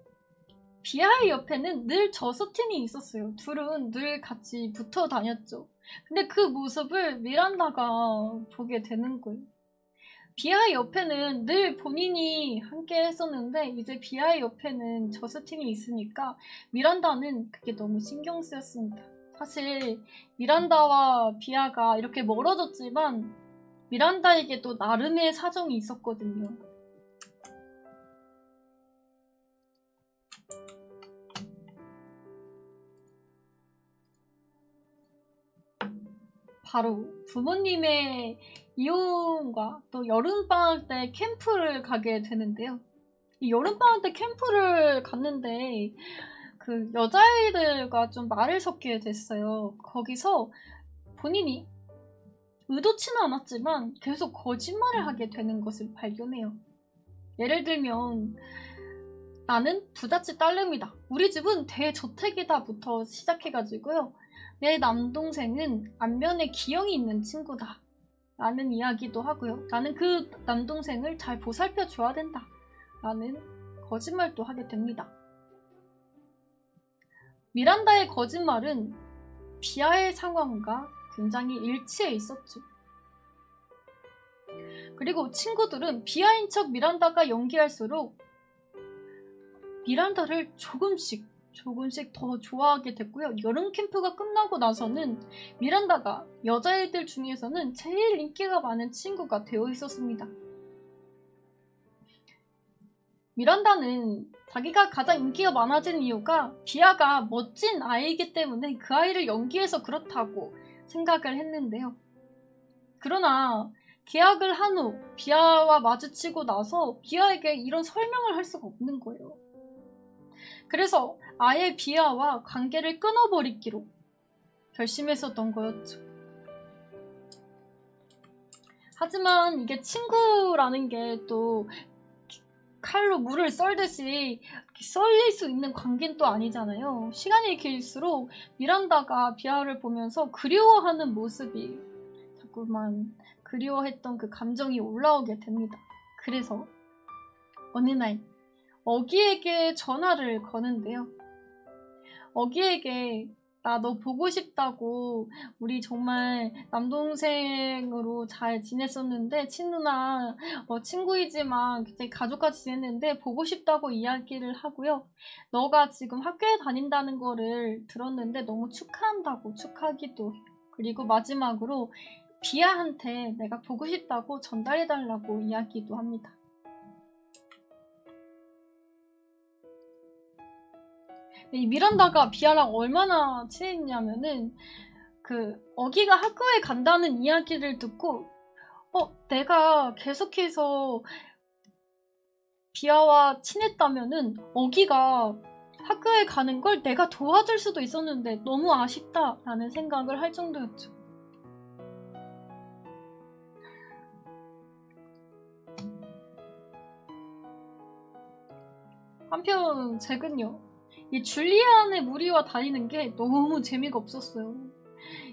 비아의 옆에는 늘 저스틴이 있었어요. 둘은 늘 같이 붙어 다녔죠. 근데 그 모습을 미란다가 보게 되는 거예요. 비아의 옆에는 늘 본인이 함께 했었는데 이제 비아의 옆에는 저스틴이 있으니까 미란다는 그게 너무 신경 쓰였습니다. 사실 미란다와 비아가 이렇게 멀어졌지만 미란다에게도 나름의 사정이 있었거든요. 바로 부모님의 이혼과 또 여름방학 때 캠프를 가게 되는데요. 이 여름방학 때 캠프를 갔는데 그 여자아이들과 좀 말을 섞게 됐어요. 거기서 본인이 의도치는 않았지만 계속 거짓말을 하게 되는 것을 발견해요. 예를 들면 나는 부잣집 딸내미다. 우리 집은 대저택이다부터 시작해가지고요. 내 남동생은 안면에 기형이 있는 친구다. 라는 이야기도 하고요. 나는 그 남동생을 잘 보살펴 줘야 된다. 라는 거짓말도 하게 됩니다. 미란다의 거짓말은 비아의 상황과 굉장히 일치해 있었죠. 그리고 친구들은 비아인 척 미란다가 연기할수록 미란다를 조금씩 더 좋아하게 됐고요. 여름 캠프가 끝나고 나서는 미란다가 여자애들 중에서는 제일 인기가 많은 친구가 되어 있었습니다. 미란다는 자기가 가장 인기가 많아진 이유가 비아가 멋진 아이이기 때문에 그 아이를 연기해서 그렇다고 생각을 했는데요. 그러나 계약을 한 후 비아와 마주치고 나서 비아에게 이런 설명을 할 수가 없는 거예요. 그래서 아예 비아와 관계를 끊어버리기로 결심했었던 거였죠. 하지만 이게 친구라는 게 또 칼로 물을 썰듯이 썰릴 수 있는 관계는 또 아니잖아요. 시간이 길수록 미란다가 비아를 보면서 그리워하는 모습이 자꾸만 그리워했던 그 감정이 올라오게 됩니다. 그래서 어느 날 어기에게 전화를 거는데요. 어기에게 나 너 보고 싶다고, 우리 정말 남동생으로 잘 지냈었는데 친누나 친구이지만 굉장히 가족같이 지냈는데 보고 싶다고 이야기를 하고요. 너가 지금 학교에 다닌다는 거를 들었는데 너무 축하한다고 축하하기도 해요. 그리고 마지막으로 비아한테 내가 보고 싶다고 전달해달라고 이야기도 합니다. 이 미란다가 비아랑 얼마나 친했냐면은 그 어기가 학교에 간다는 이야기를 듣고 내가 계속해서 비아와 친했다면은 어기가 학교에 가는 걸 내가 도와줄 수도 있었는데 너무 아쉽다라는 생각을 할 정도였죠. 한편 잭은요, 이 줄리안의 무리와 다니는 게 너무 재미가 없었어요.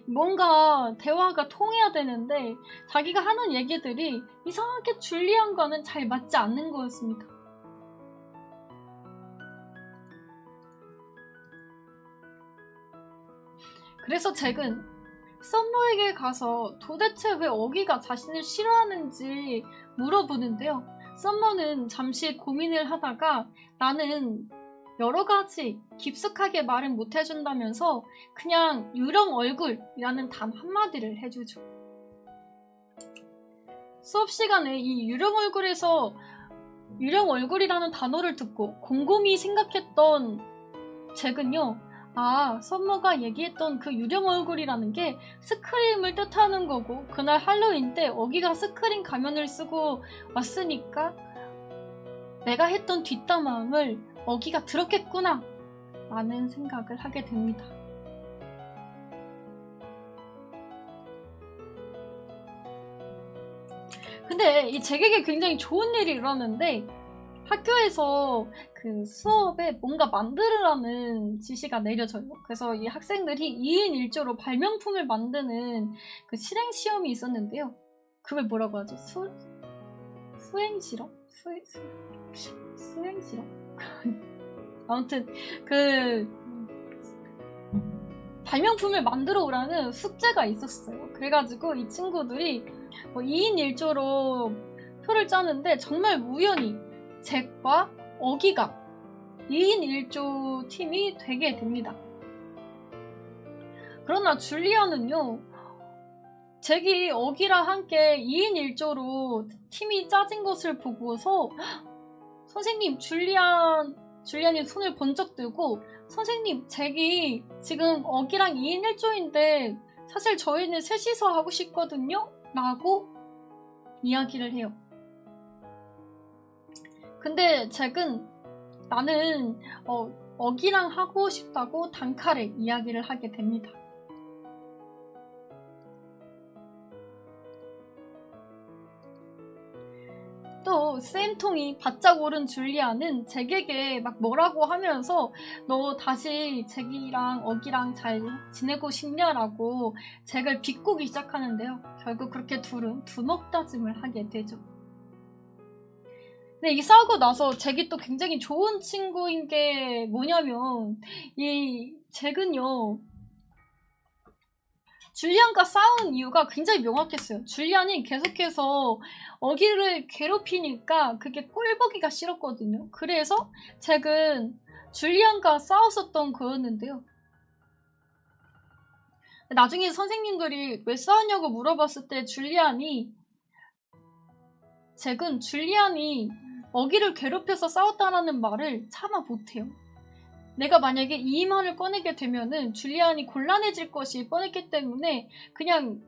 뭔가 대화가 통해야 되는데 자기가 하는 얘기들이 이상하게 줄리안과는 잘 맞지 않는 거였습니다. 그래서 잭은 썸머에게 가서 도대체 왜 어기가 자신을 싫어하는지 물어보는데요. 썸머는 잠시 고민을 하다가 나는 여러 가지 깊숙하게 말은 못 해준다면서 그냥 유령 얼굴이라는 단 한마디를 해주죠. 수업 시간에 이 유령 얼굴이라는 단어를 듣고 곰곰이 생각했던 잭은요, 썸머가 얘기했던 그 유령 얼굴이라는 게 스크림을 뜻하는 거고, 그날 할로윈 때 어기가 스크림 가면을 쓰고 왔으니까 내가 했던 뒷담화를 어기가 들었겠구나 라는 생각을 하게 됩니다. 근데 이 잭에게 굉장히 좋은 일이 일어났는데 학교에서 그 수업에 뭔가 만들으라는 지시가 내려져요. 그래서 이 학생들이 2인 1조로 발명품을 만드는 그 실행 시험이 있었는데요. 그걸 뭐라고 하죠? 수행 실험? 수행 실험? 아무튼 그 발명품을 만들어 오라는 숙제가 있었어요. 그래가지고 이 친구들이 2인 1조로 표를 짜는데 정말 우연히 잭과 어기가 2인 1조 팀이 되게 됩니다. 그러나 줄리안은요, 잭이 어기랑 함께 2인 1조로 팀이 짜진 것을 보고서 선생님, 줄리안이 손을 번쩍 들고 선생님, 잭이 지금 어기랑 2인 1조인데 사실 저희는 셋이서 하고 싶거든요? 라고 이야기를 해요. 근데 잭은 나는 어기랑 하고 싶다고 단칼에 이야기를 하게 됩니다. 또 쌤통이 바짝 오른 줄리아는 잭에게 막 뭐라고 하면서 너 다시 잭이랑 어기랑 잘 지내고 싶냐라고 잭을 비꼬기 시작하는데요. 결국 그렇게 둘은 두먹다짐을 하게 되죠. 근데 이 싸우고 나서 잭이 또 굉장히 좋은 친구인 게 뭐냐면 이 잭은요, 줄리안과 싸운 이유가 굉장히 명확했어요. 줄리안이 계속해서 어기를 괴롭히니까 그게 꼴보기가 싫었거든요. 그래서 잭은 줄리안과 싸웠었던 거였는데요. 나중에 선생님들이 왜 싸웠냐고 물어봤을 때 잭은 줄리안이 어기를 괴롭혀서 싸웠다라는 말을 차마 못해요. 내가 만약에 이 말을 꺼내게 되면은 줄리안이 곤란해질 것이 뻔했기 때문에 그냥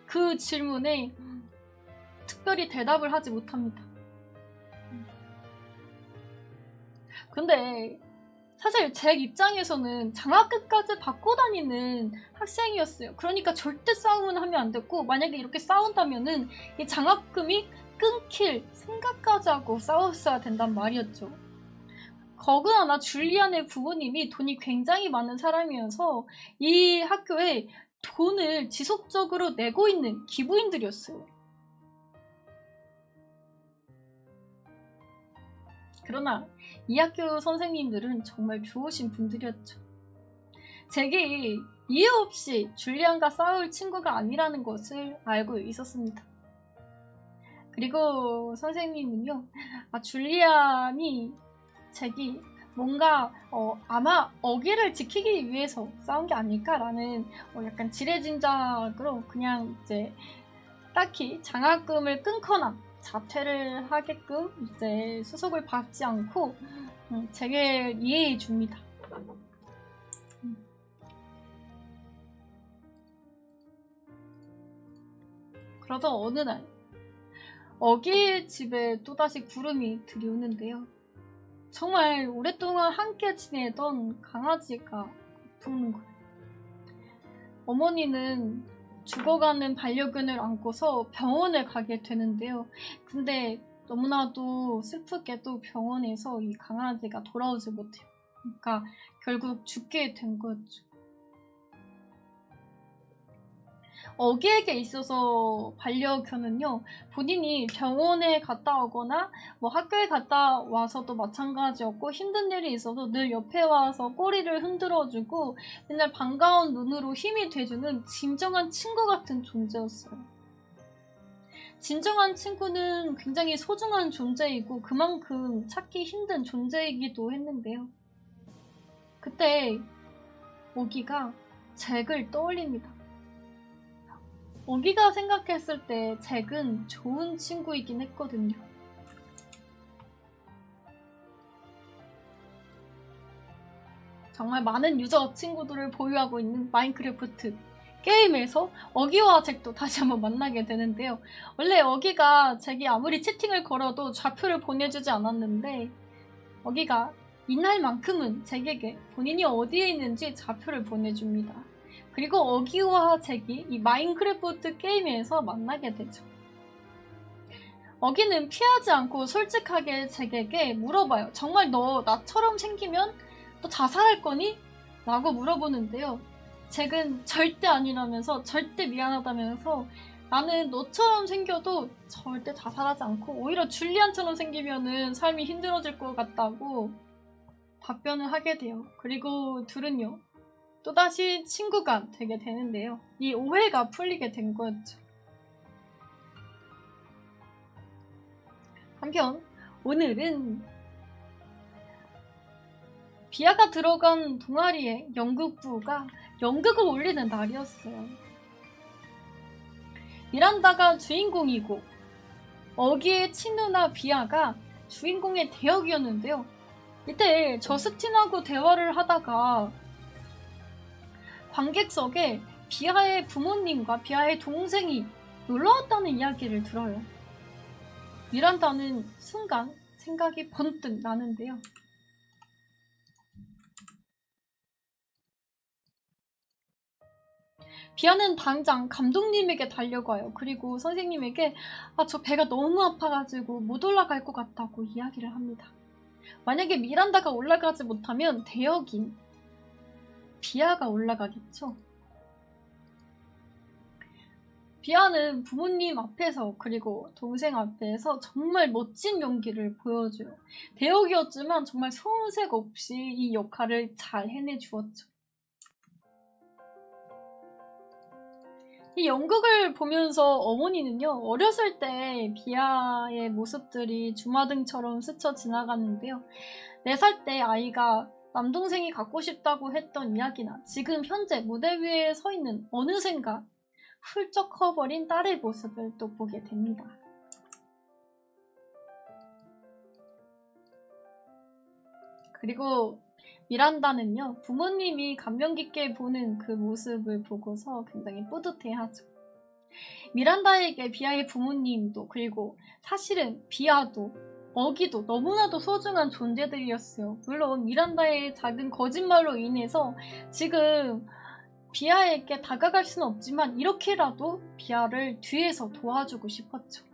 그 질문에 특별히 대답을 하지 못합니다. 근데 사실 제 입장에서는 장학금까지 받고 다니는 학생이었어요. 그러니까 절대 싸움은 하면 안 됐고, 만약에 이렇게 싸운다면은 이 장학금이 끊길 생각까지 하고 싸웠어야 된단 말이었죠. 거그나 줄리안의 부모님이 돈이 굉장히 많은 사람이어서 이 학교에 돈을 지속적으로 내고 있는 기부인들이었어요. 그러나 이 학교 선생님들은 정말 좋으신 분들이었죠. 잭이 이유 없이 줄리안과 싸울 친구가 아니라는 것을 알고 있었습니다. 그리고 선생님은요, 줄리안이 잭이 뭔가 아마 어기를 지키기 위해서 싸운 게 아닐까라는 약간 지레짐작으로 그냥 이제 딱히 장학금을 끊거나 자퇴를 하게끔 이제 수속을 받지 않고 잭을 이해해 줍니다. 그러던 어느 날 어기의 집에 또다시 구름이 들이오는데요. 정말 오랫동안 함께 지내던 강아지가 죽는 거예요. 어머니는 죽어가는 반려견을 안고서 병원에 가게 되는데요. 근데 너무나도 슬프게도 병원에서 이 강아지가 돌아오지 못해요. 그러니까 결국 죽게 된 거였죠. 어기에게 있어서 반려견은요, 본인이 병원에 갔다 오거나 뭐 학교에 갔다 와서도 마찬가지였고, 힘든 일이 있어서 늘 옆에 와서 꼬리를 흔들어주고 맨날 반가운 눈으로 힘이 돼주는 진정한 친구 같은 존재였어요. 진정한 친구는 굉장히 소중한 존재이고 그만큼 찾기 힘든 존재이기도 했는데요. 그때 오기가 잭을 떠올립니다. 오기가 생각했을 때 잭은 좋은 친구이긴 했거든요. 정말 많은 유저 친구들을 보유하고 있는 마인크래프트 게임에서 어기와 잭도 다시 한번 만나게 되는데요. 원래 어기가 잭이 아무리 채팅을 걸어도 좌표를 보내주지 않았는데 어기가 이날만큼은 잭에게 본인이 어디에 있는지 좌표를 보내줍니다. 그리고 어기와 잭이 이 마인크래프트 게임에서 만나게 되죠. 어기는 피하지 않고 솔직하게 잭에게 물어봐요. 정말 너 나처럼 생기면 너 자살할 거니? 라고 물어보는데요. 잭은 절대 아니라면서, 절대 미안하다면서, 나는 너처럼 생겨도 절대 자살하지 않고 오히려 줄리안처럼 생기면은 삶이 힘들어질 것 같다고 답변을 하게 돼요. 그리고 둘은요, 또다시 친구가 되게 되는데요. 이 오해가 풀리게 된 거였죠. 한편 오늘은 비아가 들어간 동아리의 연극부가 연극을 올리는 날이었어요. 미란다가 주인공이고 어기의 친누나 비아가 주인공의 대역이었는데요. 이때 저스틴하고 대화를 하다가 관객석에 비아의 부모님과 비아의 동생이 놀러왔다는 이야기를 들어요. 미란다는 순간 생각이 번뜩 나는데요. 비아는 당장 감독님에게 달려가요. 그리고 선생님에게 저 배가 너무 아파가지고 못 올라갈 것 같다고 이야기를 합니다. 만약에 미란다가 올라가지 못하면 대역인 비아가 올라가겠죠. 비아는 부모님 앞에서 그리고 동생 앞에서 정말 멋진 연기를 보여줘요. 대역이었지만 정말 소음색 없이 이 역할을 잘 해내주었죠. 이 연극을 보면서 어머니는요, 어렸을 때 비아의 모습들이 주마등처럼 스쳐 지나갔는데요. 4살 때 아이가 남동생이 갖고 싶다고 했던 이야기나 지금 현재 무대 위에 서 있는 어느샌가 훌쩍 커버린 딸의 모습을 또 보게 됩니다. 그리고 미란다는요, 부모님이 감명 깊게 보는 그 모습을 보고서 굉장히 뿌듯해하죠. 미란다에게 비아의 부모님도, 그리고 사실은 비아도 어기도 너무나도 소중한 존재들이었어요. 물론 미란다의 작은 거짓말로 인해서 지금 비아에게 다가갈 수는 없지만 이렇게라도 비아를 뒤에서 도와주고 싶었죠.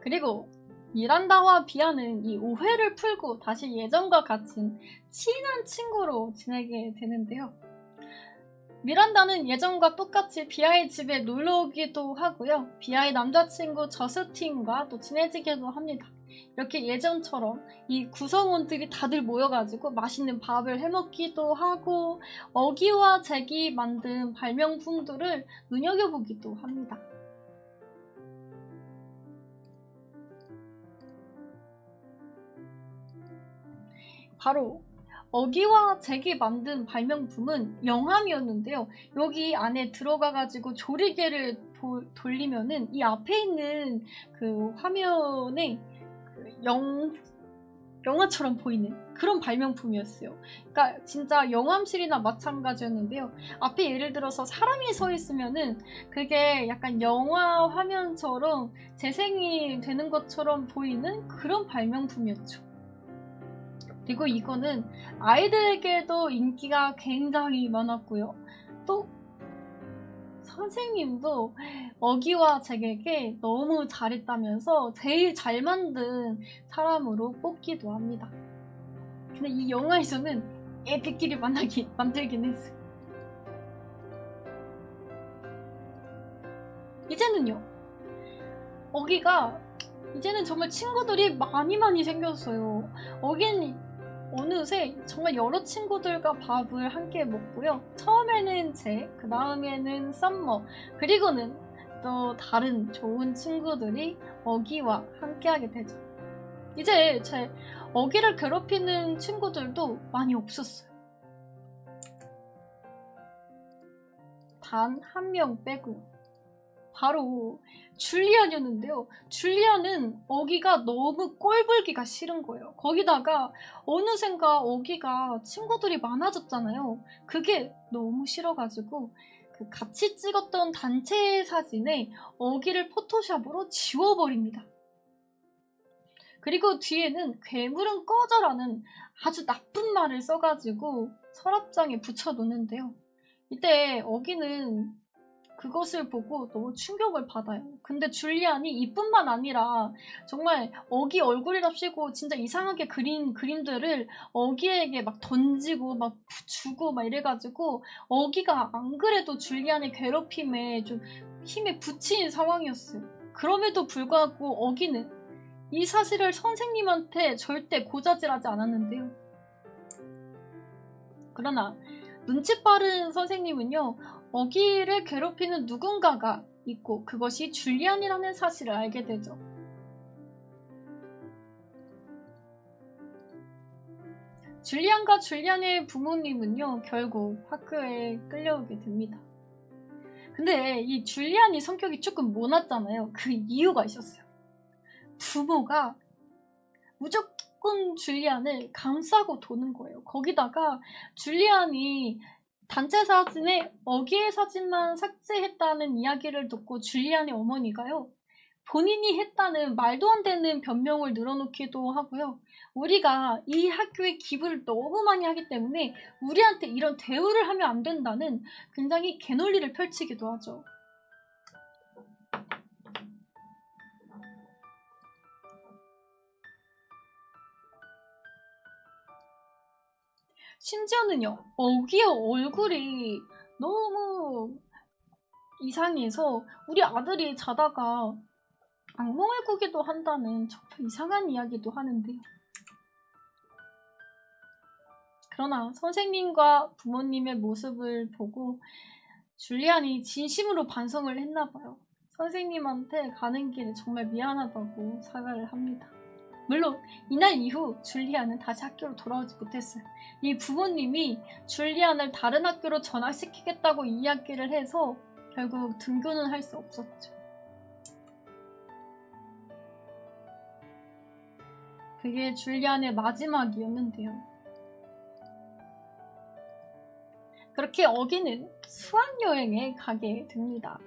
그리고 미란다와 비아는 이 오해를 풀고 다시 예전과 같은 친한 친구로 지내게 되는데요. 미란다는 예전과 똑같이 비아의 집에 놀러 오기도 하고요. 비아의 남자친구 저스틴과 또 친해지기도 합니다. 이렇게 예전처럼 이 구성원들이 다들 모여가지고 맛있는 밥을 해먹기도 하고 어기와 잭이 만든 발명품들을 눈여겨보기도 합니다. 바로 어기와 잭이 만든 발명품은 영암이었는데요. 여기 안에 들어가가지고 조리개를 돌리면은 이 앞에 있는 그 화면에 영화처럼 보이는 그런 발명품이었어요. 그러니까 진짜 영암실이나 마찬가지였는데요. 앞에 예를 들어서 사람이 서 있으면은 그게 약간 영화 화면처럼 재생이 되는 것처럼 보이는 그런 발명품이었죠. 그리고 이거는 아이들에게도 인기가 굉장히 많았고요. 또 선생님도 어기와 잭에게 너무 잘했다면서 제일 잘 만든 사람으로 뽑기도 합니다. 근데 이 영화에서는 애들끼리 만들긴 했어요. 이제는요, 어기가 이제는 정말 친구들이 많이 생겼어요. 어기는 어느새 정말 여러 친구들과 밥을 함께 먹고요. 처음에는 잭, 그 다음에는 썸머, 그리고는 또 다른 좋은 친구들이 어기와 함께하게 되죠. 이제 제 어기를 괴롭히는 친구들도 많이 없었어요. 단 한 명 빼고요. 바로 줄리안이었는데요. 줄리안은 어기가 너무 꼴불기가 싫은 거예요. 거기다가 어느샌가 어기가 친구들이 많아졌잖아요. 그게 너무 싫어가지고 그 같이 찍었던 단체 사진에 어기를 포토샵으로 지워버립니다. 그리고 뒤에는 괴물은 꺼져라는 아주 나쁜 말을 써가지고 서랍장에 붙여놓는데요. 이때 어기는 그것을 보고 너무 충격을 받아요. 근데 줄리안이 이뿐만 아니라 정말 어기 얼굴이랍시고 진짜 이상하게 그린 그림들을 어기에게 막 던지고 막 주고 막 이래가지고 어기가 안 그래도 줄리안의 괴롭힘에 좀 힘에 부치인 상황이었어요. 그럼에도 불구하고 어기는 이 사실을 선생님한테 절대 고자질하지 않았는데요. 그러나 눈치 빠른 선생님은요, 어기를 괴롭히는 누군가가 있고 그것이 줄리안이라는 사실을 알게 되죠. 줄리안과 줄리안의 부모님은요, 결국 학교에 끌려오게 됩니다. 근데 이 줄리안이 성격이 조금 모났잖아요. 그 이유가 있었어요. 부모가 무조건 줄리안을 감싸고 도는 거예요. 거기다가 줄리안이 단체 사진에 어기의 사진만 삭제했다는 이야기를 듣고 줄리안의 어머니가요, 본인이 했다는 말도 안 되는 변명을 늘어놓기도 하고요. 우리가 이 학교에 기부를 너무 많이 하기 때문에 우리한테 이런 대우를 하면 안 된다는 굉장히 개논리를 펼치기도 하죠. 심지어는요, 어기의 얼굴이 너무 이상해서 우리 아들이 자다가 악몽을 꾸기도 한다는 정말 이상한 이야기도 하는데요. 그러나 선생님과 부모님의 모습을 보고 줄리안이 진심으로 반성을 했나 봐요. 선생님한테 가는 길에 정말 미안하다고 사과를 합니다. 물론 이날 이후 줄리안은 다시 학교로 돌아오지 못했어요. 이 부모님이 줄리안을 다른 학교로 전학시키겠다고 이야기를 해서 결국 등교는 할 수 없었죠. 그게 줄리안의 마지막이었는데요. 그렇게 어기는 수학여행에 가게 됩니다.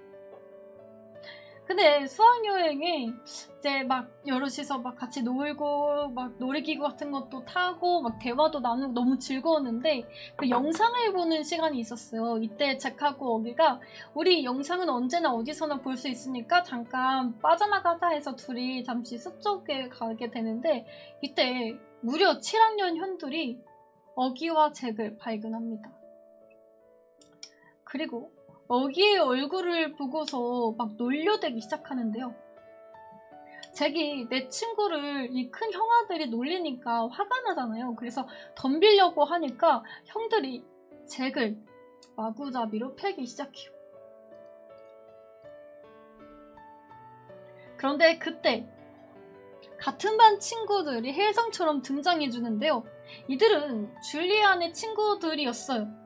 근데 수학여행에 이제 막 여럿이서 막 같이 놀고 막 놀이기구 같은 것도 타고 막 대화도 나누고 너무 즐거웠는데 그 영상을 보는 시간이 있었어요. 이때 잭하고 어기가 우리 영상은 언제나 어디서나 볼 수 있으니까 잠깐 빠져나가자 해서 둘이 잠시 숲속에 가게 되는데 이때 무려 7학년 현들이 어기와 잭을 발견합니다. 그리고 어기의 얼굴을 보고서 막 놀려대기 시작하는데요. 잭이 내 친구를 이 큰 형아들이 놀리니까 화가 나잖아요. 그래서 덤비려고 하니까 형들이 잭을 마구잡이로 패기 시작해요. 그런데 그때 같은 반 친구들이 혜성처럼 등장해주는데요. 이들은 줄리안의 친구들이었어요.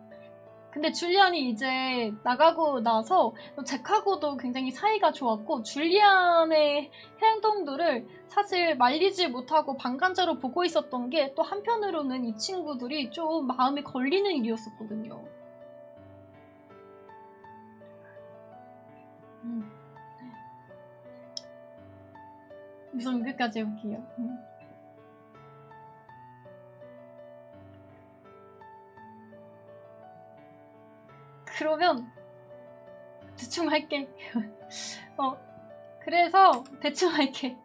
근데 줄리안이 이제 나가고 나서 잭하고도 굉장히 사이가 좋았고 줄리안의 행동들을 사실 말리지 못하고 방관자로 보고 있었던 게 또 한편으로는 이 친구들이 좀 마음에 걸리는 일이었었거든요. 우선 끝까지 해볼게요. 그러면 대충 할게. 그래서 대충 할게.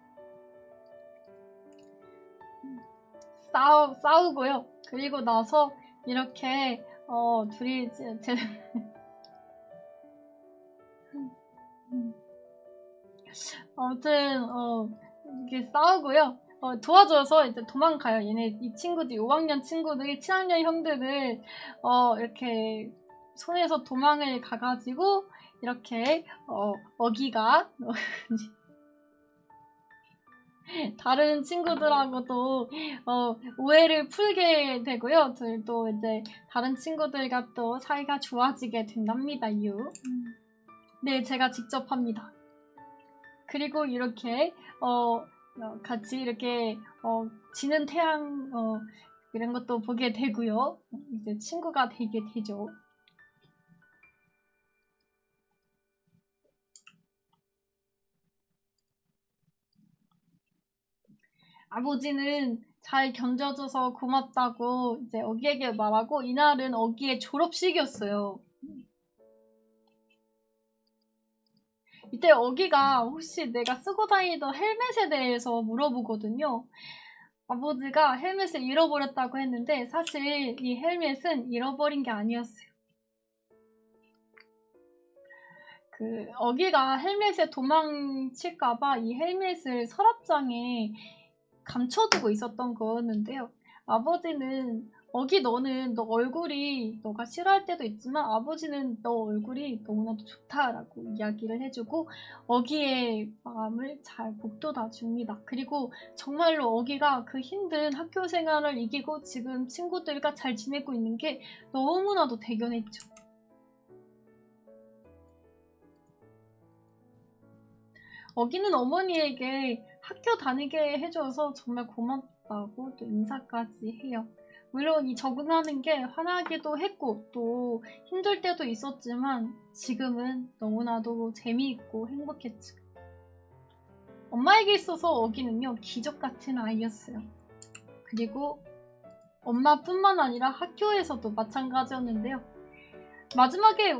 싸우고요. 그리고 나서 이렇게 둘이 이제 아무튼 이렇게 싸우고요. 도와줘서 이제 도망가요. 얘네 이 친구들 5학년 친구들이 7학년 형들을 이렇게 손에서 도망을 가가지고 이렇게 어기가 다른 친구들하고도 오해를 풀게 되고요. 둘도 이제 다른 친구들과 또 사이가 좋아지게 된답니다. 네, 제가 직접 합니다. 그리고 이렇게 같이 이렇게 지는 태양 이런 것도 보게 되고요. 이제 친구가 되게 되죠. 아버지는 잘 견뎌줘서 고맙다고 이제 어기에게 말하고 이날은 어기의 졸업식이었어요. 이때 어기가 혹시 내가 쓰고 다니던 헬멧에 대해서 물어보거든요. 아버지가 헬멧을 잃어버렸다고 했는데 사실 이 헬멧은 잃어버린 게 아니었어요. 그 어기가 헬멧에 도망칠까봐 이 헬멧을 서랍장에 감춰두고 있었던 거였는데요. 아버지는 어기 너는 너 얼굴이 너가 싫어할 때도 있지만 아버지는 너 얼굴이 너무나도 좋다라고 이야기를 해주고 어기의 마음을 잘 북돋아 줍니다. 그리고 정말로 어기가 그 힘든 학교 생활을 이기고 지금 친구들과 잘 지내고 있는 게 너무나도 대견했죠. 어기는 어머니에게 학교 다니게 해줘서 정말 고맙다고 또 인사까지 해요. 물론 이 적응하는 게 화나기도 했고 또 힘들 때도 있었지만 지금은 너무나도 재미있고 행복했죠. 엄마에게 있어서 어기는요 기적 같은 아이였어요. 그리고 엄마뿐만 아니라 학교에서도 마찬가지였는데요. 마지막에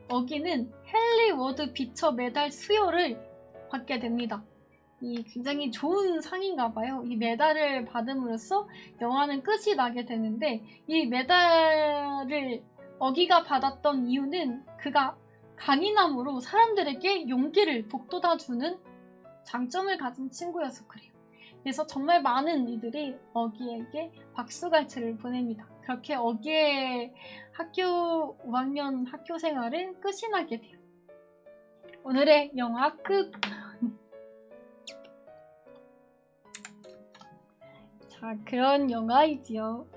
어기는 헨리 워드 비처 메달 수여를 받게 됩니다. 이 굉장히 좋은 상인가 봐요. 이 메달을 받음으로써 영화는 끝이 나게 되는데 이 메달을 어기가 받았던 이유는 그가 강인함으로 사람들에게 용기를 북돋아주는 장점을 가진 친구여서 그래요. 그래서 정말 많은 이들이 어기에게 박수갈채를 보냅니다. 그렇게 어기의 학교 5학년 학교 생활은 끝이 나게 돼요. 오늘의 영화 끝! 자, 그런 영화이지요.